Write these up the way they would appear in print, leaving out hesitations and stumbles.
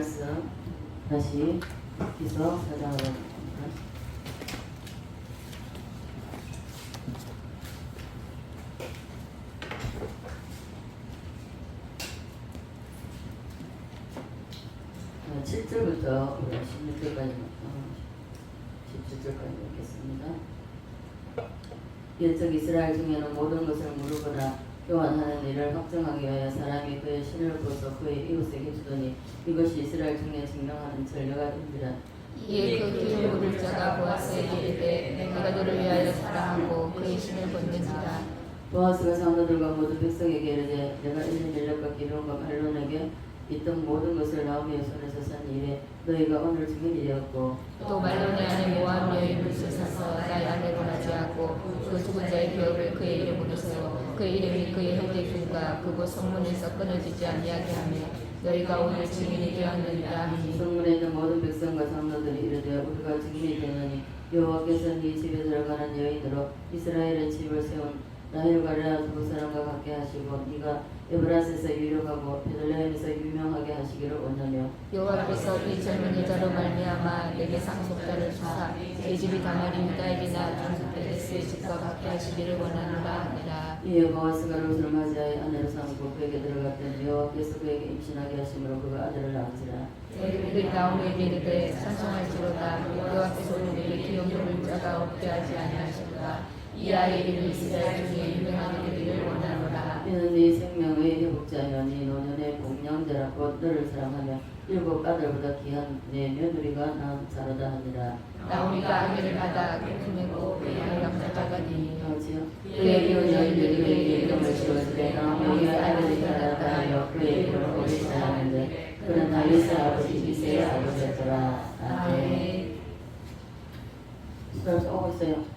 말씀 다시 기서 4장으로 갑니다. 자, 7절부터 16절까지 17절까지 읽겠습니다. 옛적 이스라엘 중에는 모든 것을 물으거나 교환하는 일을 확정하기 위하여 사람이 그의 신을 벗어 그의 이웃에게 주더니 이것이 이스라엘 중에 증명하는 전례가 된지라. 이에 그 기름 묻을 자가 보아스에게 이르되 내가 너를 위하여 사랑하고 그의 신을 벗는지라. 보아스가 장로들과 모든 백성에게 이르되 내가 엘리멜렉과 기론과 말론에게 있던 모든 것을 나오미의 손에서 산 일에 너희가 오늘 증인이되었고 또 말론의 아내 모압 여인을 사서 나의 아내로 하지 않고 그 죽은 자의 기업을 그의 이름으로 세워 그의 이름이 그의 형제 중과 그곳 성문에서 끊어지지 아니하게 하며 너희가 오늘 증인이 되었느니라 하니. 성문에 있는 모든 백성과 장로들이 이르되 우리가 증인이 되느니 여호와께서 네 집에 들어가는 여인으로 이스라엘의 집을 세운 라헬과 레아 두 사람과 같게 하시고 네가 에브라스에서 유력하고 베들레헴에서 유명하게 하시기를 원하며 여호와께서 이 젊은 여자로 말미암아 내게 상속자를 주사 내 집이 다말이 유다에게나 장수 베레스의 집과 같게 하시기를 원하노라 하니라. 이에 보아스가 롯을 맞이하여 아내로 삼고 그에게 들어갔더니 여호와께서 그에게 임신하게 하심으로 그가 아들을 낳은지라. 너희들이 나오미에게 이르되 찬송할지로다 여호와께서 우리에게 기업을 자가 없게 하지 아니하시도다. 이 아이의 이름이 이스라엘 중에 유명하게 되기를 원하노라. 이는 네 생명의 회복자여 네 노년의 공양자라 곧 너를 사랑하며 일곱 아들보다 귀한 내 며느리가 낳은 자로다 하니라. 나오미가 아기를 받아 꿈꾸고 그의 양자가 되니 하지요. 그의 이혼 여인들이 그에게 이름을 지어주되 나오미의 아들이 낳았다 하여 그의 이름을 오리시라 하는데 그는 다윗의 아버지 이새의 아버지였더라. 아멘. 수다에서 오고 있어요.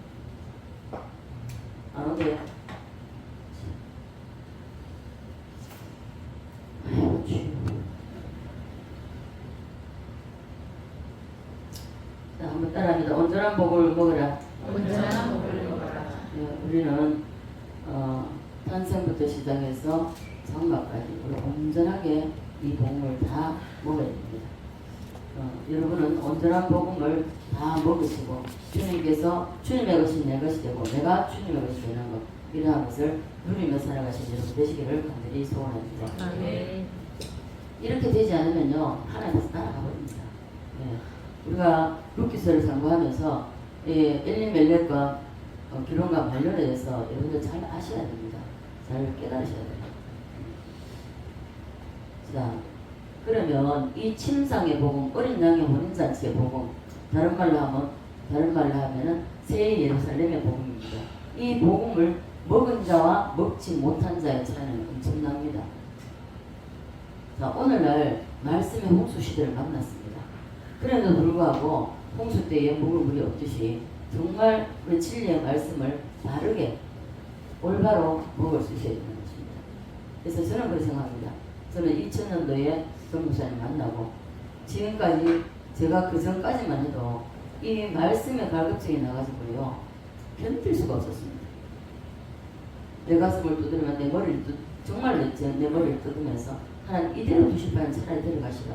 안 오게요. 아이고 주여. 자, 한번 따라합니다. 온전한 복을 먹으라. 온전한 복을 먹어라. 우리는 탄생부터 시작해서 장마까지 우리 온전하게 이 복음을 다 먹어야 됩니다. 여러분은 온전한 복음을 다 먹으시고 주님께서 주님의 것이 내 것이 되고 내가 주님의 것이 되는 것 이러한 것을 누리며 살아가신 여러분 되시기를 간절히 소원합니다. 아멘. 이렇게 되지 않으면요 하나님께서 날아가 버립니다. 우리가 룻기서를 상고하면서 엘리멜렉과 기론과 말론에 대해서 여러분들 잘 아셔야 됩니다. 잘 깨달으셔야 됩니다. 자, 그러면 이 침상의 복음, 어린 양의 혼인잔치의 복음, 다른 말로 하면은 새 예루살렘의 복음입니다. 이 복음을 먹은 자와 먹지 못한 자의 차이는 엄청납니다. 자, 오늘날 말씀의 홍수 시대를 만났습니다. 그래도 불구하고 홍수 때에 먹을 물이 없듯이 정말 우리 진리의 말씀을 바르게 올바로 먹을 수 있어야 되는 것입니다. 그래서 저는 그렇게 생각합니다. 저는 2000년도에 전무사님 만나고 지금까지 제가 그 전까지만 해도 이 말씀의 갈급증이 나가지고요 견딜 수가 없었습니다. 내 가슴을 두드리면 내 머리를 정말 내 머리를 뜯으면서 하나님 이대로 두실 바엔 차라리 데려가시라.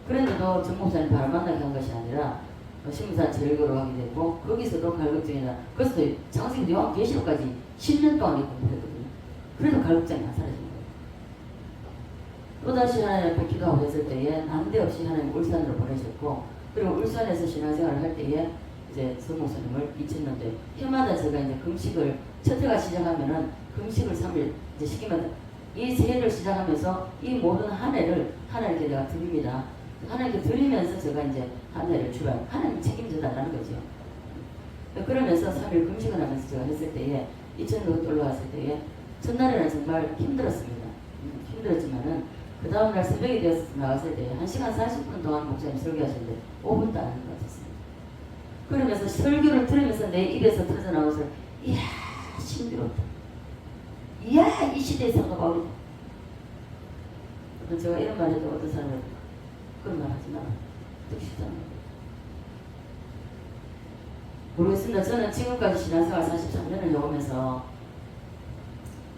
그런데도 전무사님 바로 만나게 한 것이 아니라 신무산 제일거로 하게 됐고 거기서도 갈급증이나 그래서 장세기 요한계시록까지 10년 동안 공부했거든요. 그래도 갈급증이 안 사라진 거예요. 또다시 하나님 앞에 기도하고 했을 때에 난데없이 하나님 울산으로 보내셨고 그리고 울산에서 신앙생활을 할 때에 이제 성목사님을 2000년도에 해마다 제가 이제 금식을 첫 해가 시작하면은 금식을 3일 이제 시키면 이 새해를 시작하면서 이 모든 한 해를 하나님께 내가 드립니다. 하나님께 드리면서 제가 이제 한 해를 출발 하나님 책임져 달라는 거죠. 그러면서 3일 금식을 하면서 제가 했을 때에 2000년도 올라왔을 때에 첫날에는 정말 힘들었습니다. 힘들었지만은 그 다음날 새벽이 되어서 나갔을 때 1시간 40분 동안 목사님 설교하셨는데 5분도 안 하는 것 같았습니다. 그러면서 설교를 들으면서 내 입에서 터져나와서 이야 신비롭다. 이야 이 시대의 상가가 어리다. 제가 이런 말 해도 어떤 사람은 그런 말 하지 마라. 듣기 싫잖아요. 모르겠습니다. 저는 지금까지 신앙생활 43년을 해오면서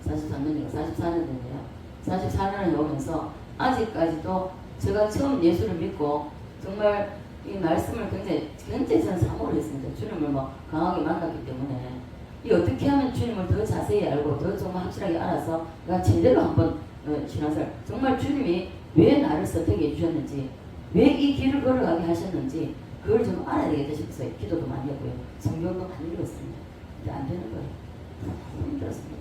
44년이고 44년 됐네요. 44년을 해오면서 아직까지도 제가 처음 예수를 믿고 정말 이 말씀을 굉장히 저는 사모를 했습니다. 주님을 뭐 강하게 만났기 때문에 이 어떻게 하면 주님을 더 자세히 알고 더 정말 확실하게 알아서 내가 제대로 한번 신앙생활 정말 주님이 왜 나를 선택해 주셨는지 왜 이 길을 걸어가게 하셨는지 그걸 좀 알아야 되겠다 싶어서 기도도 많이 했고요. 성경도 많이 읽었습니다. 근데 안 되는 거예요. 너무 힘들었습니다.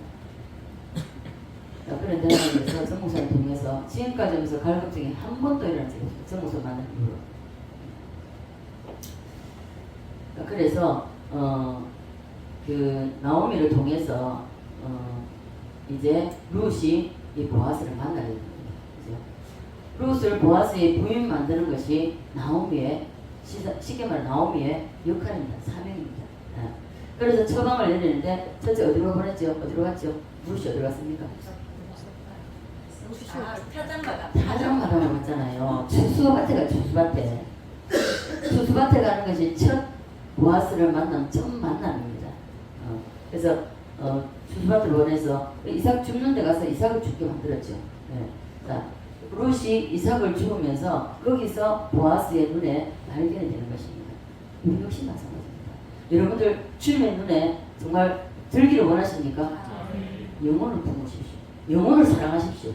그런데 하나님께서 정목사님 통해서 지금까지 하면서 갈급증이 한 번도 일어난 적이 없어요. 정목사 만난 이후로. 그래서 그 나오미를 통해서 이제 룻이 이 보아스를 만나게 됩니다. 룻을 보아스의 부인 만드는 것이 나오미의 쉽게 말해 나오미의 역할입니다. 사명입니다. 그래서 처방을 내리는데 첫째 어디로 보냈죠? 어디로 갔죠? 룻이 어디로 갔습니까? 타작마당을 갔잖아요. 추수밭에 추수밭에. 추수밭에 가는 것이 첫 보아스를 만난 첫 만남입니다. 그래서 추수밭을 보내서 이삭 죽는 데 가서 이삭을 죽게 만들었죠. 네. 자, 룻이 이삭을 죽으면서 거기서 보아스의 눈에 발견이 되는 것입니다. 우리 역시 마찬가지입니다. 여러분들 주님의 눈에 정말 들기를 원하십니까? 영혼을 품으십시오. 영혼을 사랑하십시오.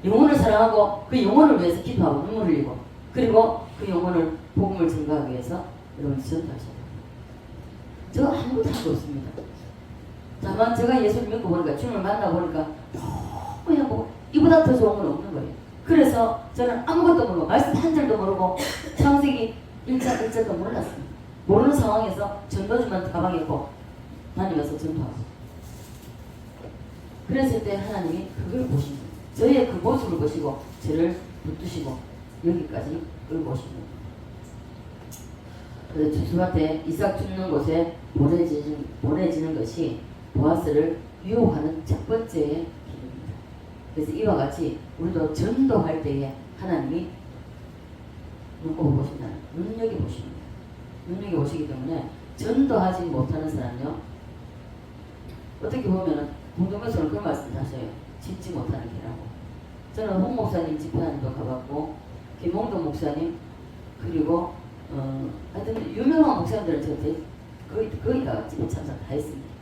영혼을 사랑하고 그 영혼을 위해서 기도하고 눈물 흘리고 그리고 그 영혼을 복음을 증거하기 위해서 여러분 전도하셔야 됩니다. 저 아무것도 할 거 없습니다. 다만 제가 예수를 믿고 보니까 주님을 만나보니까 너무 행복하고 이보다 더 좋은 건 없는 거예요. 그래서 저는 아무것도 모르고 말씀 한 절도 모르고 창세기 1장 1절도 몰랐습니다. 모르는 상황에서 전도주만 가방에 있고 다니면서 전도하고 그랬을 때 하나님이 그걸 보신 거예요. 저의 그 모습을 보시고 저를 붙드시고 여기까지 끌고 오신 거예요. 그래서 추수밭에 이삭 죽는 곳에 보내지는 것이 보아스를 유혹하는 첫 번째의 길입니다. 그래서 이와 같이 우리도 전도할 때에 하나님이 눈꼽아 보신다는 눈여겨보십니다. 눈여겨보시기 때문에 전도하지 못하는 사람요 어떻게 보면은 공동에서는 그런 말씀을 하셔요. 짓지 못하는 길이라고. 저는 홍 목사님 집회하는도 가봤고 김홍동 목사님 그리고 하여튼 유명한 목사님들은 제가 거의 다 집회 참석 다 했습니다.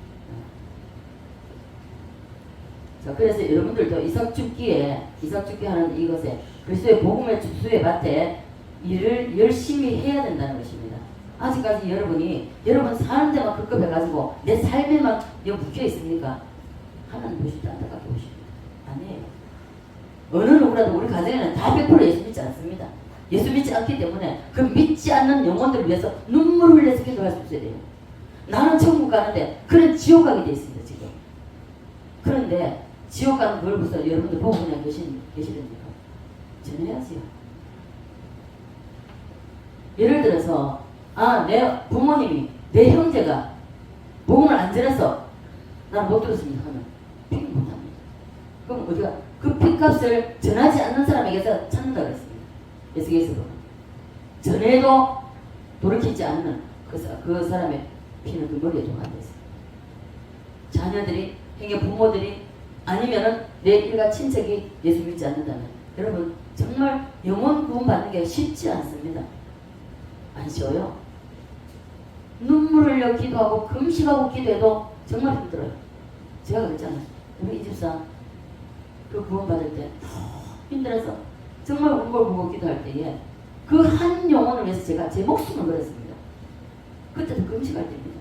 자, 그래서 여러분들도 이삭 죽기 하는 이것에 그리스도의 복음의 주수의 밭에 일을 열심히 해야 된다는 것입니다. 아직까지 여러분 사는 데만 급급해가지고 내 삶에만 묶여 있습니까? 하나님 보실 때 안타깝게 보십니다. 아니에요. 어느 누구라도 우리 가정에는 다 100% 예수 믿지 않습니다. 예수 믿지 않기 때문에 그 믿지 않는 영혼들을 위해서 눈물을 흘려서 기도할 수 있어야 돼요. 나는 천국 가는데 그런 지옥 가게 돼 있습니다. 지금. 그런데 지옥 가는 걸 벌써 여러분들 보고 그냥 계시던지요. 전해야지요. 예를 들어서 내 부모님이 내 형제가 복음을 안 전해서 난 못 들었습니다 하면 픽 못합니다. 그럼 우리가 그 픽값을 전하지 않는 사람에게서 찾는다고 했습니다. 예수께서는 전해도 돌이키지 않는 그 사람의 피는 그 머리에 좀 앉아있어요. 자녀들이 행여 부모들이 아니면은 내 일가 친척이 예수 믿지 않는다면 여러분 정말 영혼 구원 받는 게 쉽지 않습니다. 안 쉬워요. 눈물을 흘려 기도하고 금식하고 기도해도 정말 힘들어요. 제가 그랬잖아요. 우리 이 집사 그 구원 받을 때 힘들어서 정말 울고불고 기도할 때에 그 한 영혼을 위해서 제가 제 목숨을 걸었습니다. 그때도 금식할 때입니다.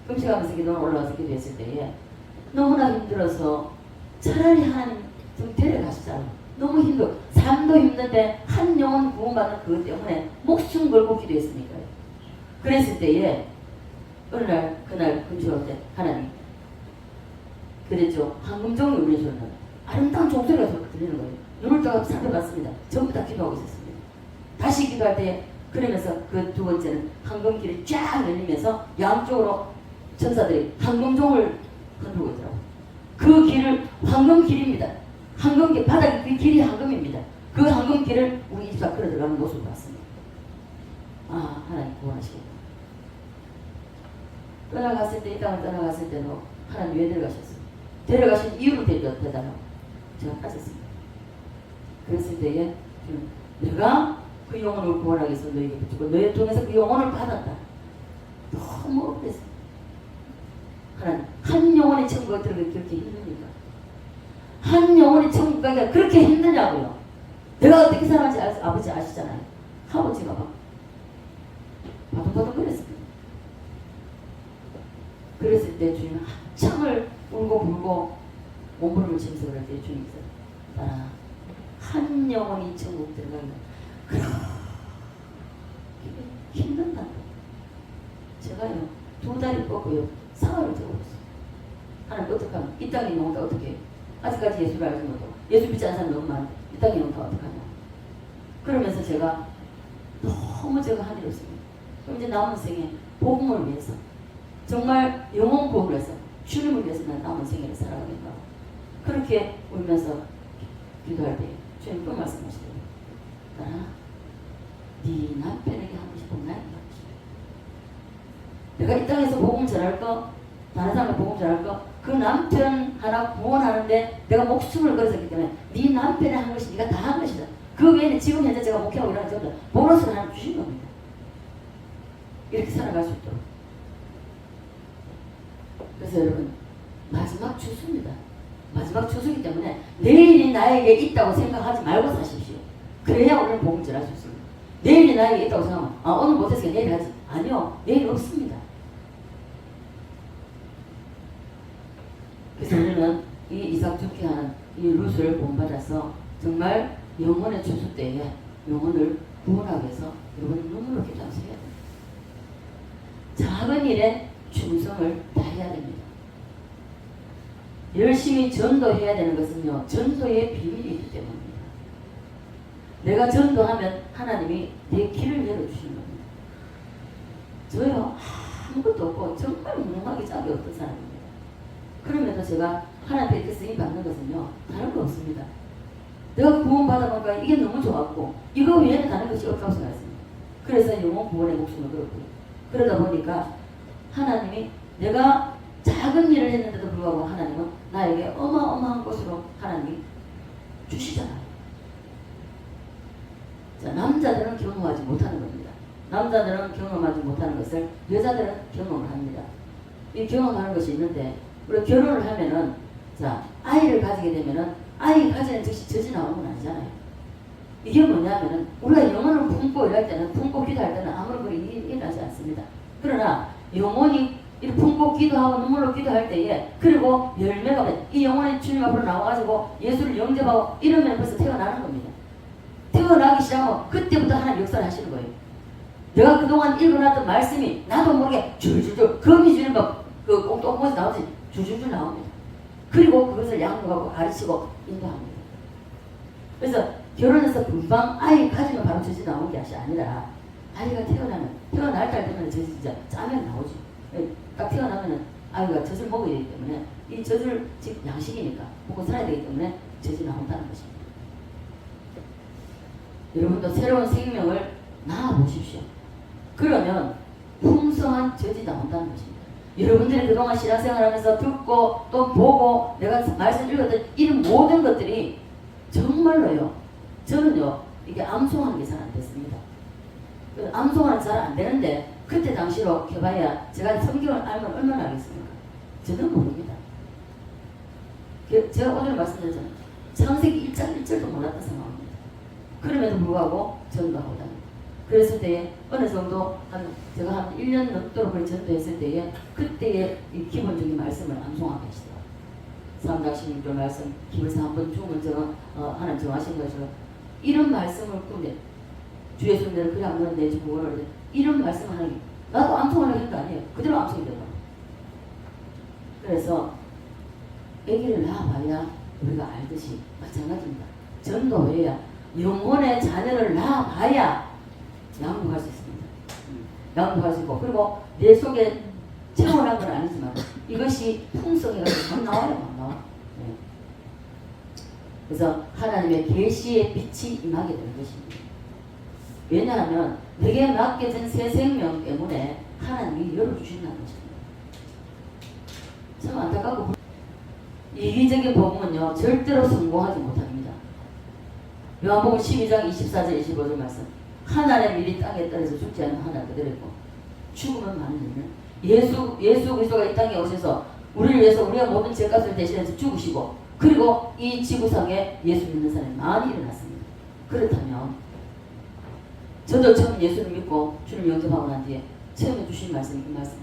금식하면서 기도를 올라와서 기도했을 때에 너무나 힘들어서 차라리 하나님 좀 데려가시잖아요. 너무 힘들어. 삶도 힘든데 한 영혼 구원받는 그것 때문에 목숨 걸고 기도했으니까요. 그랬을 때에 어느 날 그날 금식할 때 하나님 그랬죠. 황금종이 울린 소리가 아름다운 종소리가 들리는 거예요. 눈을 떠서 살펴봤습니다. 전부 다 기도하고 있었습니다. 다시 기도할 때 그러면서 그 두 번째는 황금길이 쫙 열리면서 양쪽으로 천사들이 황금종을 흔들고 있더라고요. 그 길을 황금길입니다. 황금길, 바닥이 그 길이 황금입니다. 그 황금길을 우리 집사 걸어 들어가는 모습을 봤습니다. 하나님 구원하시겠다. 떠나갔을 때, 이 땅을 떠나갔을 때도 하나님 왜 데려가셨어요? 데려가신 이유를 대답하고 제가 빠졌습니다. 그랬을 때에 내가 그 영혼을 구원하기 위해서 너에게 붙이고 너희 통해서 그 영혼을 받았다. 너무 억울했어. 하나님, 한 영혼이 천국에 들어가기 그렇게 힘듭니까? 한 영혼이 천국 가기가 그렇게 힘드냐고요. 내가 어떻게 살아갈지 아버지 아시잖아요. 아버지가 막 바둥바둥 그랬습니다. 그랬을 때 주님은 한참을 울고 불고 몸부림을 치면서 그럴 때 주님께서 따라 한 영혼이 천국 들어가기가 그렇게 힘든다. 제가요 2다리 뻗고요 사활을 적어봤어요. 하나님 어떡하면 이 땅에 영혼다 어떻게 해요? 아직까지 예수를 알지 못하고 예수 믿지 않는 사람 너무 많은데 이 땅에 영혼다 어떡하냐. 그러면서 제가 너무 제가 한 일 없습니다. 그럼 이제 남은 생에 복음을 위해서 정말 영혼 구원을 위해서 주님을 위해서 난 남은 생애를 살아가겠다. 그렇게 울면서 기도할 때 주님 또 말씀하시더라고요. 따라 네 남편에게 하고 싶은 날 내가 이 땅에서 복음 전할까? 다른 사람과 복음 전할까? 그 남편 하나 구원하는데 내가 목숨을 걸었기 때문에 네 남편이 한 것이 네가 다 한 것이다. 그 외에는 지금 현재 제가 목회하고 일하는 것보다 보너스를 하나 주신 겁니다. 이렇게 살아갈 수 있도록. 그래서 여러분 마지막 주수입니다. 마지막 주수이기 때문에 내일이 나에게 있다고 생각하지 말고 사십시오. 그래야 오늘 복음 전할 수 있습니다. 내일이 나에게 있다고 생각하면 오늘 못했으니까 내일 하지. 아니요. 내일 없습니다. 그래서 우리는 이 이삭 죽게하는 이 룻을 본받아서 정말 영혼의 주수 때에 영혼을 구원하기 위해서 여러분 눈물로 기도하셔야 됩니다. 작은 일에 충성을 다해야 됩니다. 열심히 전도해야 되는 것은요 전도의 비밀이 있기 때문입니다. 내가 전도하면 하나님이 내 길을 열어주시는 겁니다. 저요 아무것도 없고 정말 무능하게 짝이 없던 사람입니다. 그럼에도 제가 하나님 뵙게 쓰임 받는 것은요 다른 거 없습니다. 내가 구원 받아보니까 이게 너무 좋았고 이거 외에는 다른 것이 없다고 생각했습니다. 그래서 영혼 구원의 목숨을 걸었고요. 그러다 보니까 하나님이 내가 작은 일을 했는데도 불구하고 하나님은 나에게 어마어마한 것으로 하나님이 주시잖아요. 자, 남자들은 경험하지 못하는 겁니다. 남자들은 경험하지 못하는 것을 여자들은 경험을 합니다. 이 경험하는 것이 있는데 우리가 결혼을 하면은 자 아이를 가지게 되면은 아이 가지는 즉시 젖이 나오는 건 아니잖아요. 이게 뭐냐면은 우리가 영혼을 품고 일할 때는 품고 기도할 때는 아무런 그리 일어나지 않습니다. 그러나 영혼이 이 품고 기도하고 눈물로 기도할 때에 그리고 열매가 이 영혼이 주님 앞으로 나와가지고 예수를 영접하고 이러면 벌써 태어나는 겁니다. 태어나기 시작하면 그때부터 하나님 역사를 하시는 거예요. 내가 그동안 읽어놨던 말씀이 나도 모르게 줄줄줄 거미 주는 그 꽁꽁꽁에서 나오지 줄줄줄 나옵니다. 그리고 그것을 양육하고 가르치고 인도합니다. 그래서 결혼해서 금방 아이 가지면 바로 젖이 나오는 것이 아니라 아이가 태어날 때 되면 젖이 진짜 짜면 나오지. 딱 태어나면은 아이가 젖을 먹어야 되기 때문에 이 젖을 즉 양식이니까 먹고 살아야 되기 때문에 젖이 나온다는 것입니다. 여러분도 새로운 생명을 낳아보십시오. 그러면 풍성한 젖이 나온다는 것입니다. 여러분들이 그동안 신앙생활하면서 듣고 또 보고 내가 말씀 읽었던 이런 모든 것들이 정말로요. 저는요 이게 암송하는 게 잘 안 됐습니다. 암송하는 잘 안 되는데 그때 당시로 해봐야 제가 성경을 알면 얼마나 알겠습니까? 저는 모릅니다. 제가 오늘 말씀드렸잖아요. 창세기 1장 1절도 몰랐던 상황입니다. 그럼에도 불구하고 전도하고 다닙니다. 그랬을 때에 어느 정도 제가 한 1년 넘도록 그걸 전도했을 때에 그때의 이 기본적인 말씀을 암송하게 하시더라고요. 삼각신일조 말씀 기울서 한번 죽으면 제가 하나님 정하신 거죠. 이런 말씀을 꾸며 주 예수님들은 그래 안 그러면 내주 구원을 이런 말씀을 하는 게 나도 암송하려고 했는 거 아니에요. 그대로 암송이 되더라고요. 그래서 아기를 낳아봐야 우리가 알듯이 마찬가지입니다. 전도해야 영혼의 자녀를 낳아봐야 양육할 수 있습니다. 양육할 수 있고 그리고 내 속에 채워난 건 아니지만 이것이 풍성해가지고 막 나와요. 막 나와. 네. 그래서 하나님의 계시의 빛이 임하게 되는 것입니다. 왜냐하면 내게 맡겨진 새 생명 때문에 하나님이 열어주신다는 것입니다. 참 안타깝고 이기적인 복음은요 절대로 성공하지 못합니다. 요한복음 12장 24절 25절 말씀. 하나의 밀이 땅에 떨어져 죽지 않는 하나 그대로고 죽으면 많은 일은 예수 그리스도가 이 땅에 오셔서 우리를 위해서 우리가 모든 죄값을 대신해서 죽으시고 그리고 이 지구상에 예수 믿는 사람이 많이 일어났습니다. 그렇다면 저도 처음 예수를 믿고 주를 영접하고 난 뒤에 처음에 주신 말씀이 이 말씀.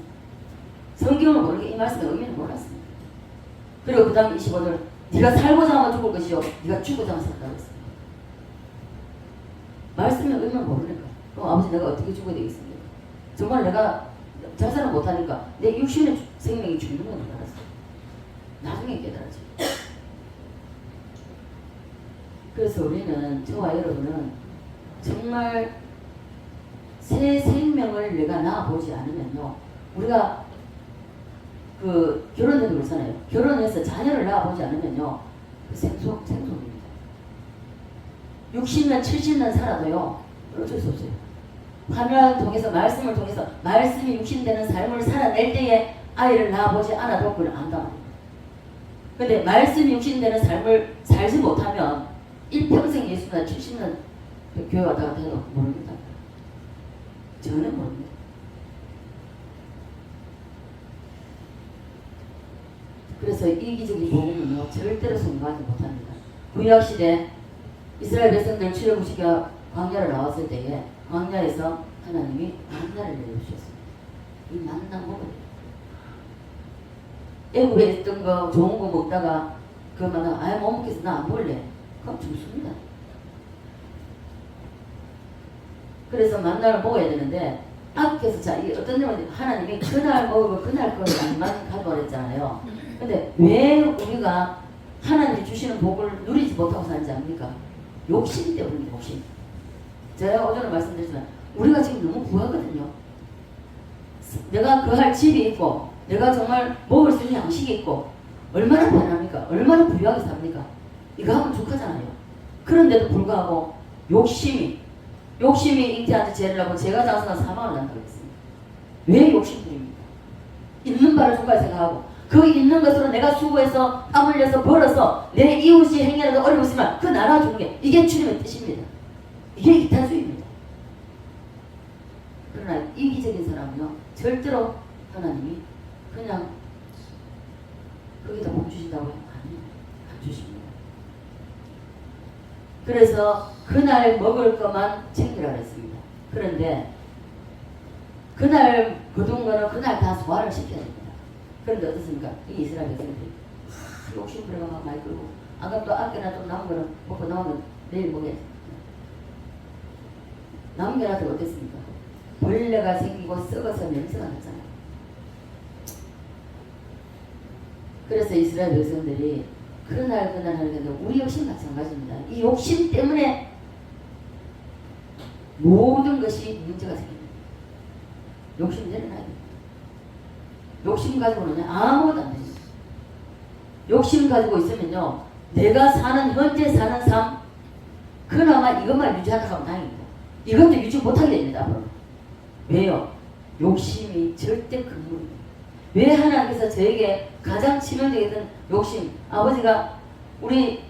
성경을 모르게 이 말씀의 의미를 몰랐습니다. 그리고 그 다음 25절 네가 살고자 하면 죽을 것이요 네가 죽고자 하면 산다고 했습니다. 말씀의 의미를 모르니까 그럼 아버지 내가 어떻게 죽어야 되겠습니까? 정말 내가 자살을 못하니까 내 육신의 생명이 죽는 건 알았어요. 나중에 깨달았죠. 그래서 우리는 저와 여러분은 정말 새 생명을 내가 낳아보지 않으면요 우리가 그 결혼해도 그렇잖아요. 결혼해서 자녀를 낳아보지 않으면요 그 생소입니다. 60년 70년 살아도요 어쩔 수 없어요. 하나님을 통해서 말씀을 통해서 말씀이 육신되는 삶을 살아낼 때에 아이를 낳아보지 않아도 그걸 안다 말입니다. 근데 말씀이 육신되는 삶을 살지 못하면 일평생 예수나 70년 교회 왔다 갔다 해도 모릅니다. 전혀 모릅니다. 그래서 이기적인 복음은요 절대로 성공하지 못합니다. 구약시대 이스라엘 백성들 출애굽시켜 광야를 나왔을 때에 광야에서 하나님이 만나를 내려주셨습니다. 이 만나 먹어요. 애굽에 있던 거 좋은 거 먹다가 그 만나 아예 못 먹겠어 나 안 먹을래. 그럼 죽습니다. 그래서 만나를 먹어야 되는데 아껴서 자 이게 어떤 점은 하나님이 그날 먹으면 그날 걸 양만 가져오라 했잖아요. 근데 왜 우리가 하나님이 주시는 복을 누리지 못하고 사는지 압니까? 욕심 때문에 욕심. 제가 오전에 말씀드렸지만 우리가 지금 너무 부하거든요. 내가 거할 집이 있고 내가 정말 먹을 수 있는 양식이 있고 얼마나 편합니까? 얼마나 부유하게 삽니까? 이거 하면 족하잖아요. 그런데도 불구하고 욕심이 잉태한테 죄를 하고 제가 자수나 사망을 난다고 했습니다. 왜 욕심부립니까? 있는 바를 좋게 생각하고 그 있는 것으로 내가 수고해서 땀 흘려서 벌어서 내 이웃이 행여라도 어려고 있으면 그 나눠주는 게 이게 주님의 뜻입니다. 이게 이타주의입니다. 그러나 이기적인 사람은요 절대로 하나님이 그냥 거기다 복 주신다고 하면 안 주십니다. 그래서 그날 먹을 것만 챙기라 그랬습니다. 그런데 그날 거둔 거는 그날 다 소화를 시켜야 됩니다. 그런데 어떻습니까? 이 이스라엘 백성들이 욕심 부려가 막 많이 끌고 아까 또 아껴나 또 남은 거는 먹고 나오면 내일 먹어야지. 남은 게 나한테 어땠습니까? 벌레가 생기고 썩어서 냄새가 났잖아요. 그래서 이스라엘 백성들이 그날 하는데 우리 역시 마찬가지입니다. 이 욕심 때문에 모든 것이 문제가 생깁니다. 욕심 내려놔야 됩니다. 욕심 가지고는 아무것도 안 됩니다. 욕심 가지고 있으면요 내가 현재 사는 삶 그나마 이것만 유지하다 하면 다행입니다. 이것도 유지 못하게 됩니다. 앞으로. 왜요? 욕심이 절대 근물입니다. 왜 하나님께서 저에게 가장 치명적이던 욕심 아버지가 우리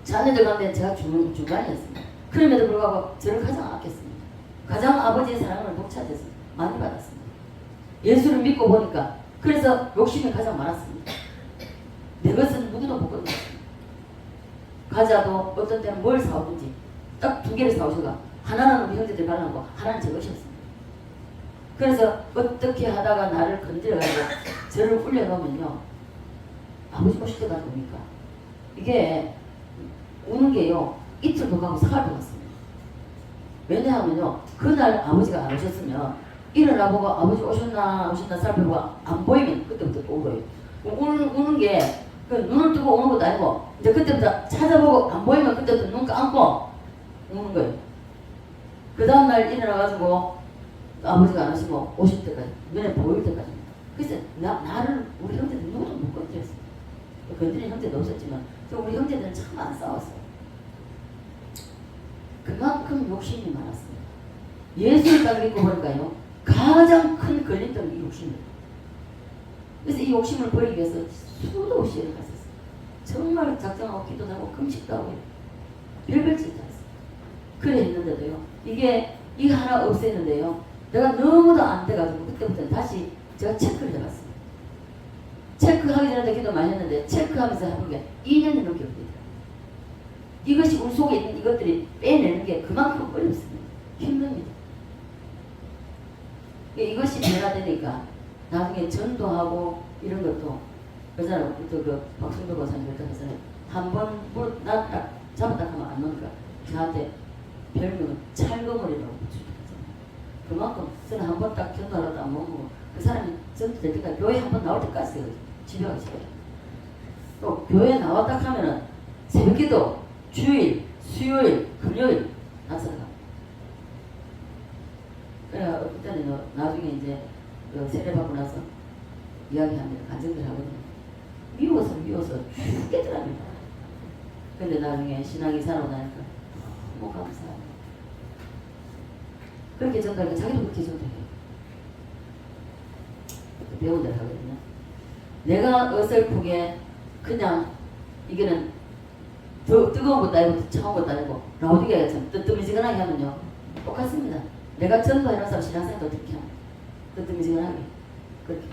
자녀들 가운데 제가 중간이었습니다. 그럼에도 불구하고 저를 가장 아꼈습니다. 가장 아버지의 사랑을 독차지해서 많이 받았습니다. 예수를 믿고 보니까 그래서 욕심이 가장 많았습니다. 내 것은 누구도 못 건드렸습니다. 과자도 어떤 때는 뭘 사오든지 딱 2개를 사오셔가 하나는 우리 형제들 가려고 하나는 제 것이었습니다. 그래서 어떻게 하다가 나를 건드려가지고 저를 울려놓으면요 아버지 오실 때까지 오니까 이게 우는 게요 이틀도 가고 사흘도 갔습니다. 왜냐하면요 그날 아버지가 안 오셨으면 일어나보고 아버지 오셨나 살펴보고 안 보이면 그때부터 또 울어요. 우는 게 그 눈을 뜨고 우는 것도 아니고 이제 그때부터 찾아보고 안 보이면 그때부터 눈 감고 우는 거예요. 그 다음날 일어나가지고 아버지가 안 오시고 오실 때까지 눈에 보일 때까지. 그래서 나를 우리 형제들 누구도 못 건드렸어요. 건드린 형제도 없었지만 우리 형제들은 참 안 싸웠어요. 그만큼 욕심이 많았습니다. 예수를 딱 믿고 보니까요 가장 큰 걸림돌이 욕심입니다. 그래서 이 욕심을 버리기 위해서 수도 없이 일을 갔었어요. 정말 작정하고 기도도 하고 금식도 하고 별별 짓 다 했어요. 그래 했는데도요. 이게 하나 없앴는데요. 내가 너무도 안 돼가지고 그때부터는 다시 제가 체크를 해봤어요. 체크하기 전에도 기도 많이 했는데 체크하면서 해본 게 2년이 넘게 걸리더라고요. 이것이 우리 속에 있는 이것들이 빼내는 게 그만큼 어렵습니다. 힘듭니다. 이것이 변화되니까 나중에 전도하고 이런 것도 그잖아요. 그 박순도 고사님 그랬던 것은 한번 나 딱 잡았다 하면 안 놓으니까 저한테 별명은 찰거머리라고 붙여줬잖아요. 그만큼 저는 한 번 딱 전도하려고 안 먹고 그 사람이 전도될 때까지 교회 한 번 나올 때까지 집에 가시고또 교회 나왔다 하면은 새벽기도 주일, 수요일, 금요일 낮서가. 그래 그때는 나중에 이제 세례받고 나서 이야기합니다. 간증들 하거든요. 미워서 죽겠더랍니다. 근데 나중에 신앙이 살아고 나니까 너무 감사해요. 그렇게 전달하니까 자기도 그렇게 전달해요. 배운 대로 하거든요. 내가 어설프게 그냥 이게는 더 뜨거운 것도 아니고 차가운 것도 아니고 라우디게가 참 뜨뜨미지근하게 하면요 똑같습니다. 내가 전도해놓은 사람 신앙생활도 어떻게 하면 뜨뜨미지근하게 그렇게.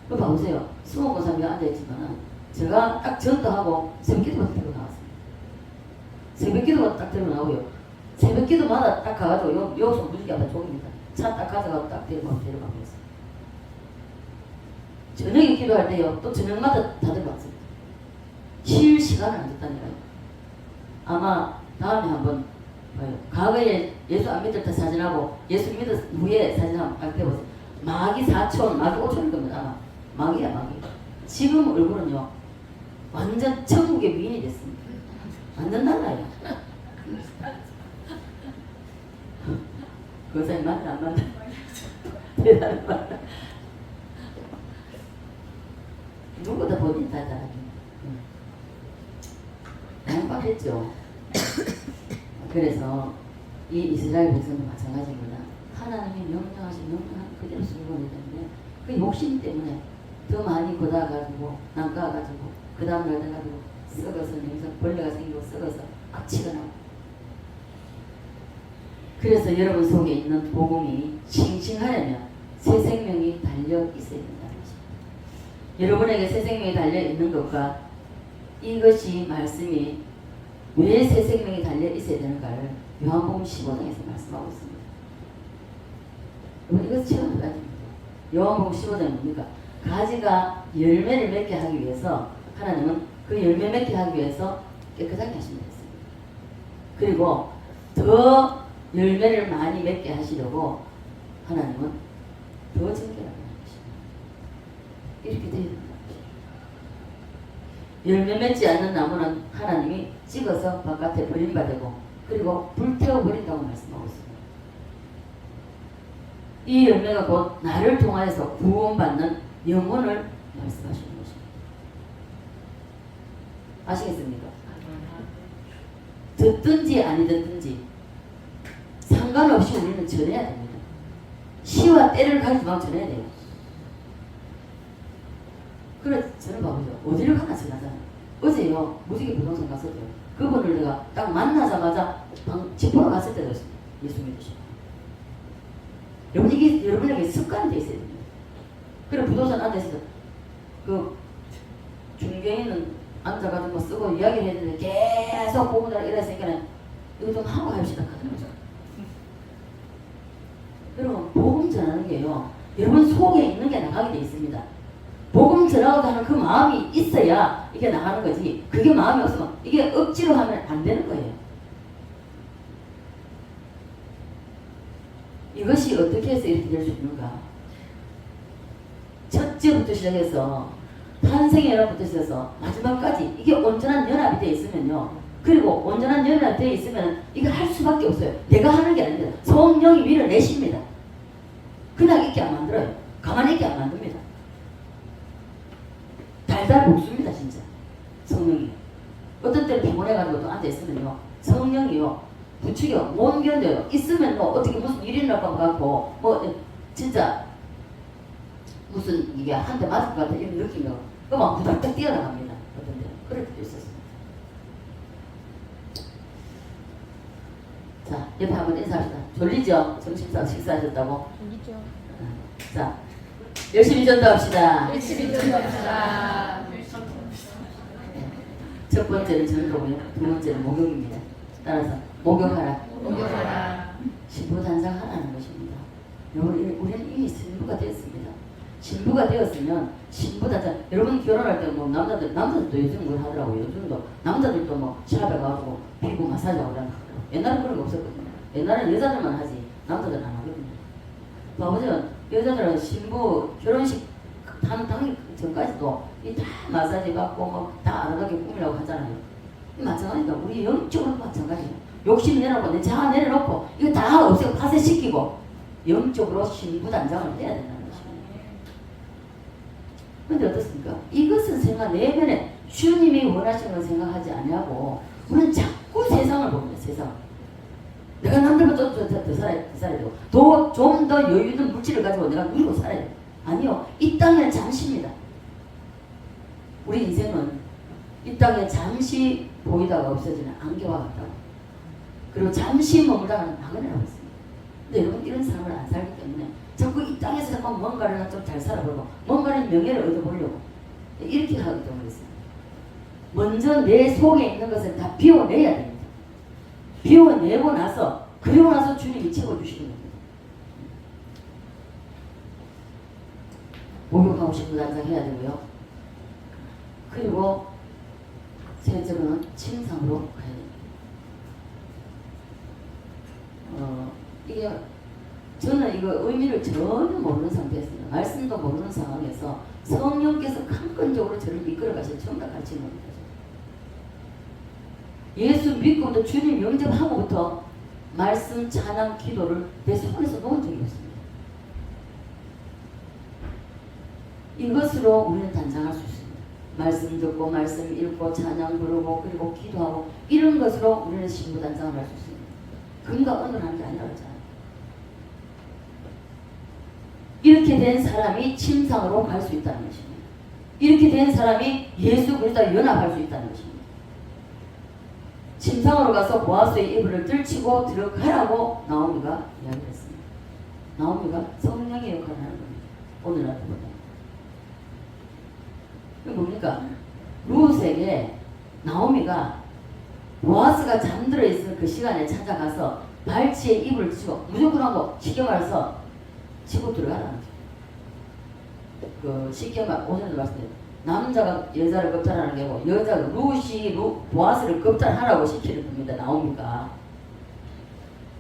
그 봐보세요. 수원 고사님이 앉아있지만 제가 딱 전도하고 새벽기도가 들고 나왔어요. 새벽기도가 딱 들고 나오고요. 새벽기도마다 딱 가가지고 여기서 무지개 앞에 종입니다. 차 딱 가져가고 딱 데려가고 있어요. 저녁에 기도할 때요. 또 저녁마다 다들 왔습니다. 쉴 시간을 안 줬다니까요. 아마 다음에 한번 봐요. 과거에 예수 안 믿을 때 사진하고 예수 믿을 후에 사진 한번 떼보세요. 마귀 4촌, 마귀 5촌일 겁니다. 아마 마귀야 마귀. 지금 얼굴은요. 완전 천국의 미인이 됐습니다. 완전 달라요. 그 사람이 맞나 안 맞나? 대단한 말. 누구보다 본인이 다 잘하죠. 양박했죠. 그래서 이 이스라엘 백성도 마찬가지입니다. 하나님이 명령하신 명령한 그대로 순종해야 되는데 그 욕심 때문에 더 많이 걷어가지고 남가가지고 그 다음날 돼가지고 썩어서 냉성 벌레가 생기고 썩어서 악취가 나고. 그래서 여러분 속에 있는 복음이 싱싱하려면 새 생명이 달려 있어야 된다는 것입니다. 여러분에게 새 생명이 달려 있는 것과 이것이 말씀이 왜 새 생명이 달려 있어야 되는가를 요한복음 15장에서 말씀하고 있습니다. 여러분 이것을 체험을 가집니다. 요한복음 15장은 뭡니까? 가지가 열매를 맺게 하기 위해서 하나님은 그 열매 맺게 하기 위해서 깨끗하게 하신다 했습니다. 그리고 더 열매를 많이 맺게 하시려고 하나님은 더 정결하게 하는 것입니다. 이렇게 되어 있는 열매 맺지 않는 나무는 하나님이 찍어서 바깥에 버림받고 그리고 불태워 버린다고 말씀하고 있습니다. 이 열매가 곧 나를 통하여서 구원받는 영혼을 말씀하시는 것입니다. 아시겠습니까? 듣든지 아니 듣든지 상관없이 우리는 전해야 됩니다. 시와 때를 가리지 말고 전해야 돼요. 그래 저는 봐보죠. 어디를 가나 전하잖아요. 어제요 무지개 부동산 갔었대요. 그분을 내가 딱 만나자마자 집 보러 갔을 때도 있습니다. 예수 믿으시고. 여러분에게 습관이 돼 있어야 됩니다. 그래 부동산 앉아있어 그 중개인은 앉아가지고 쓰고 이야기를 해야 되는데 계속 보고자 이랬으니까 이거 좀 하고 합시다 하더라고요. 여러분 복음 전하는 게요. 여러분 속에 있는 게 나가게 돼 있습니다. 복음 전하고자 하는 그 마음이 있어야 이게 나가는 거지. 그게 마음이 없으면 이게 억지로 하면 안 되는 거예요. 이것이 어떻게 해서 이렇게 될 수 있는가? 첫째부터 시작해서 탄생의 연합부터 시작해서 마지막까지 이게 온전한 연합이 되어 있으면요. 그리고 온전한 연합이 되어 있으면 이걸 할 수밖에 없어요. 내가 하는 게 아닙니다. 성령이 밀어내십니다. 그냥 있게 안 만들어요. 가만히 있게 안 만듭니다. 달달 볶습니다 진짜. 성령이. 어떤 때는 피곤해가지고 또 앉아있으면요. 성령이요. 부추겨 못 견뎌요. 있으면 뭐 어떻게 무슨 일이 날 것 같고 뭐 진짜 무슨 이게 한 대 맞을 것 같은 이런 느낌이요. 그만 부닥닥 뛰어나갑니다. 어떤 때는 그럴 때도 있었습니다. 자, 옆에 한번 인사합시다. 졸리죠? 점심 식사하셨다고? 졸리죠. 자, 열심히 전도합시다. 열심히 전도합시다. 첫 번째는 전도고요. 두 번째는 목욕입니다. 따라서 목욕하라. 목욕하라. 신부 단장하라는 것입니다. 우리는 이미 신부가 되었습니다. 신부가 되었으면 신부 단장. 여러분 결혼할 때 뭐 남자들도 요즘 뭘 하더라고요. 요즘도 남자들도 뭐 샵에 가고 피부 마사지하고 그러더라고요. 옛날엔 그런 거 없었거든요. 옛날엔 여자들만 하지 남자들은 안 하거든요. 아버지는 여자들은 신부 결혼식 당일 전까지도 이 다 마사지 받고 뭐 다 아름답게 꾸미려고 하잖아요. 마찬가지다. 우리 영적으로 마찬가지예요. 욕심 내놓고 내 자아 내려놓고 이거 다 없애고 파쇄시키고 영적으로 신부 단장을 해야 된다는 것입니다. 근데 어떻습니까? 이것은 생각 내면에 주님이 원하시는 걸 생각하지 아니하고 우리는 자꾸 세상을 봅니다. 세상. 내가 남들보다 더 살아야 되고 좀 더 여유 있는 물질을 가지고 내가 누리고 살아야 돼. 아니요. 이 땅은 잠시입니다. 우리 인생은 이 땅에 잠시 보이다가 없어지는 안개와 같다고. 그리고 잠시 머물다가는 나그네라고 했습니다. 근데 여러분 이런 삶을 안 살기 때문에 자꾸 이 땅에서 자꾸 뭔가를 좀 잘 살아보고 뭔가를 명예를 얻어보려고 이렇게 하기 때문에 그랬어요. 먼저 내 속에 있는 것을 다 비워내야 됩니다. 비워내고 나서 그리고 나서 주님이 채워주시는 겁니다. 목욕하고 싶은 단장 해야 되고요. 그리고 셋째로는 침상으로 가야 됩니다. 이게 저는 이거 의미를 전혀 모르는 상태였습니다. 말씀도 모르는 상황에서 성령께서 강권적으로 저를 이끌어 가실 정답 가르치는 겁니다. 예수 믿고부터 주님 영접하고부터 말씀, 찬양, 기도를 내 손에서 놓은 적이 없습니다. 이것으로 우리는 단장할 수 있습니다. 말씀 듣고 말씀 읽고 찬양 부르고 그리고 기도하고 이런 것으로 우리는 신부 단장을 할 수 있습니다. 금과 은으로 하는 게 아니라고 했잖아요. 이렇게 된 사람이 침상으로 갈 수 있다는 것입니다. 이렇게 된 사람이 예수 그리스도와 연합할 수 있다는 것입니다. 침상으로 가서 보아스의 이불을 들치고 들어가라고 나오미가 이야기를 했습니다. 나오미가 성령의 역할을 하는 겁니다. 오늘날 보다. 이게 뭡니까? 루스에게 나오미가 보아스가 잠들어 있을 그 시간에 찾아가서 발치에 이불을 치고 무조건 하고 쉽게 말해서 치고 들어가라는 거죠. 그 쉽게 오전에도 말씀드렸죠. 남자가 여자를 겁탈하는 게 아니고 여자가 보아스를 겁탈하라고 시키는 겁니다. 나오미가.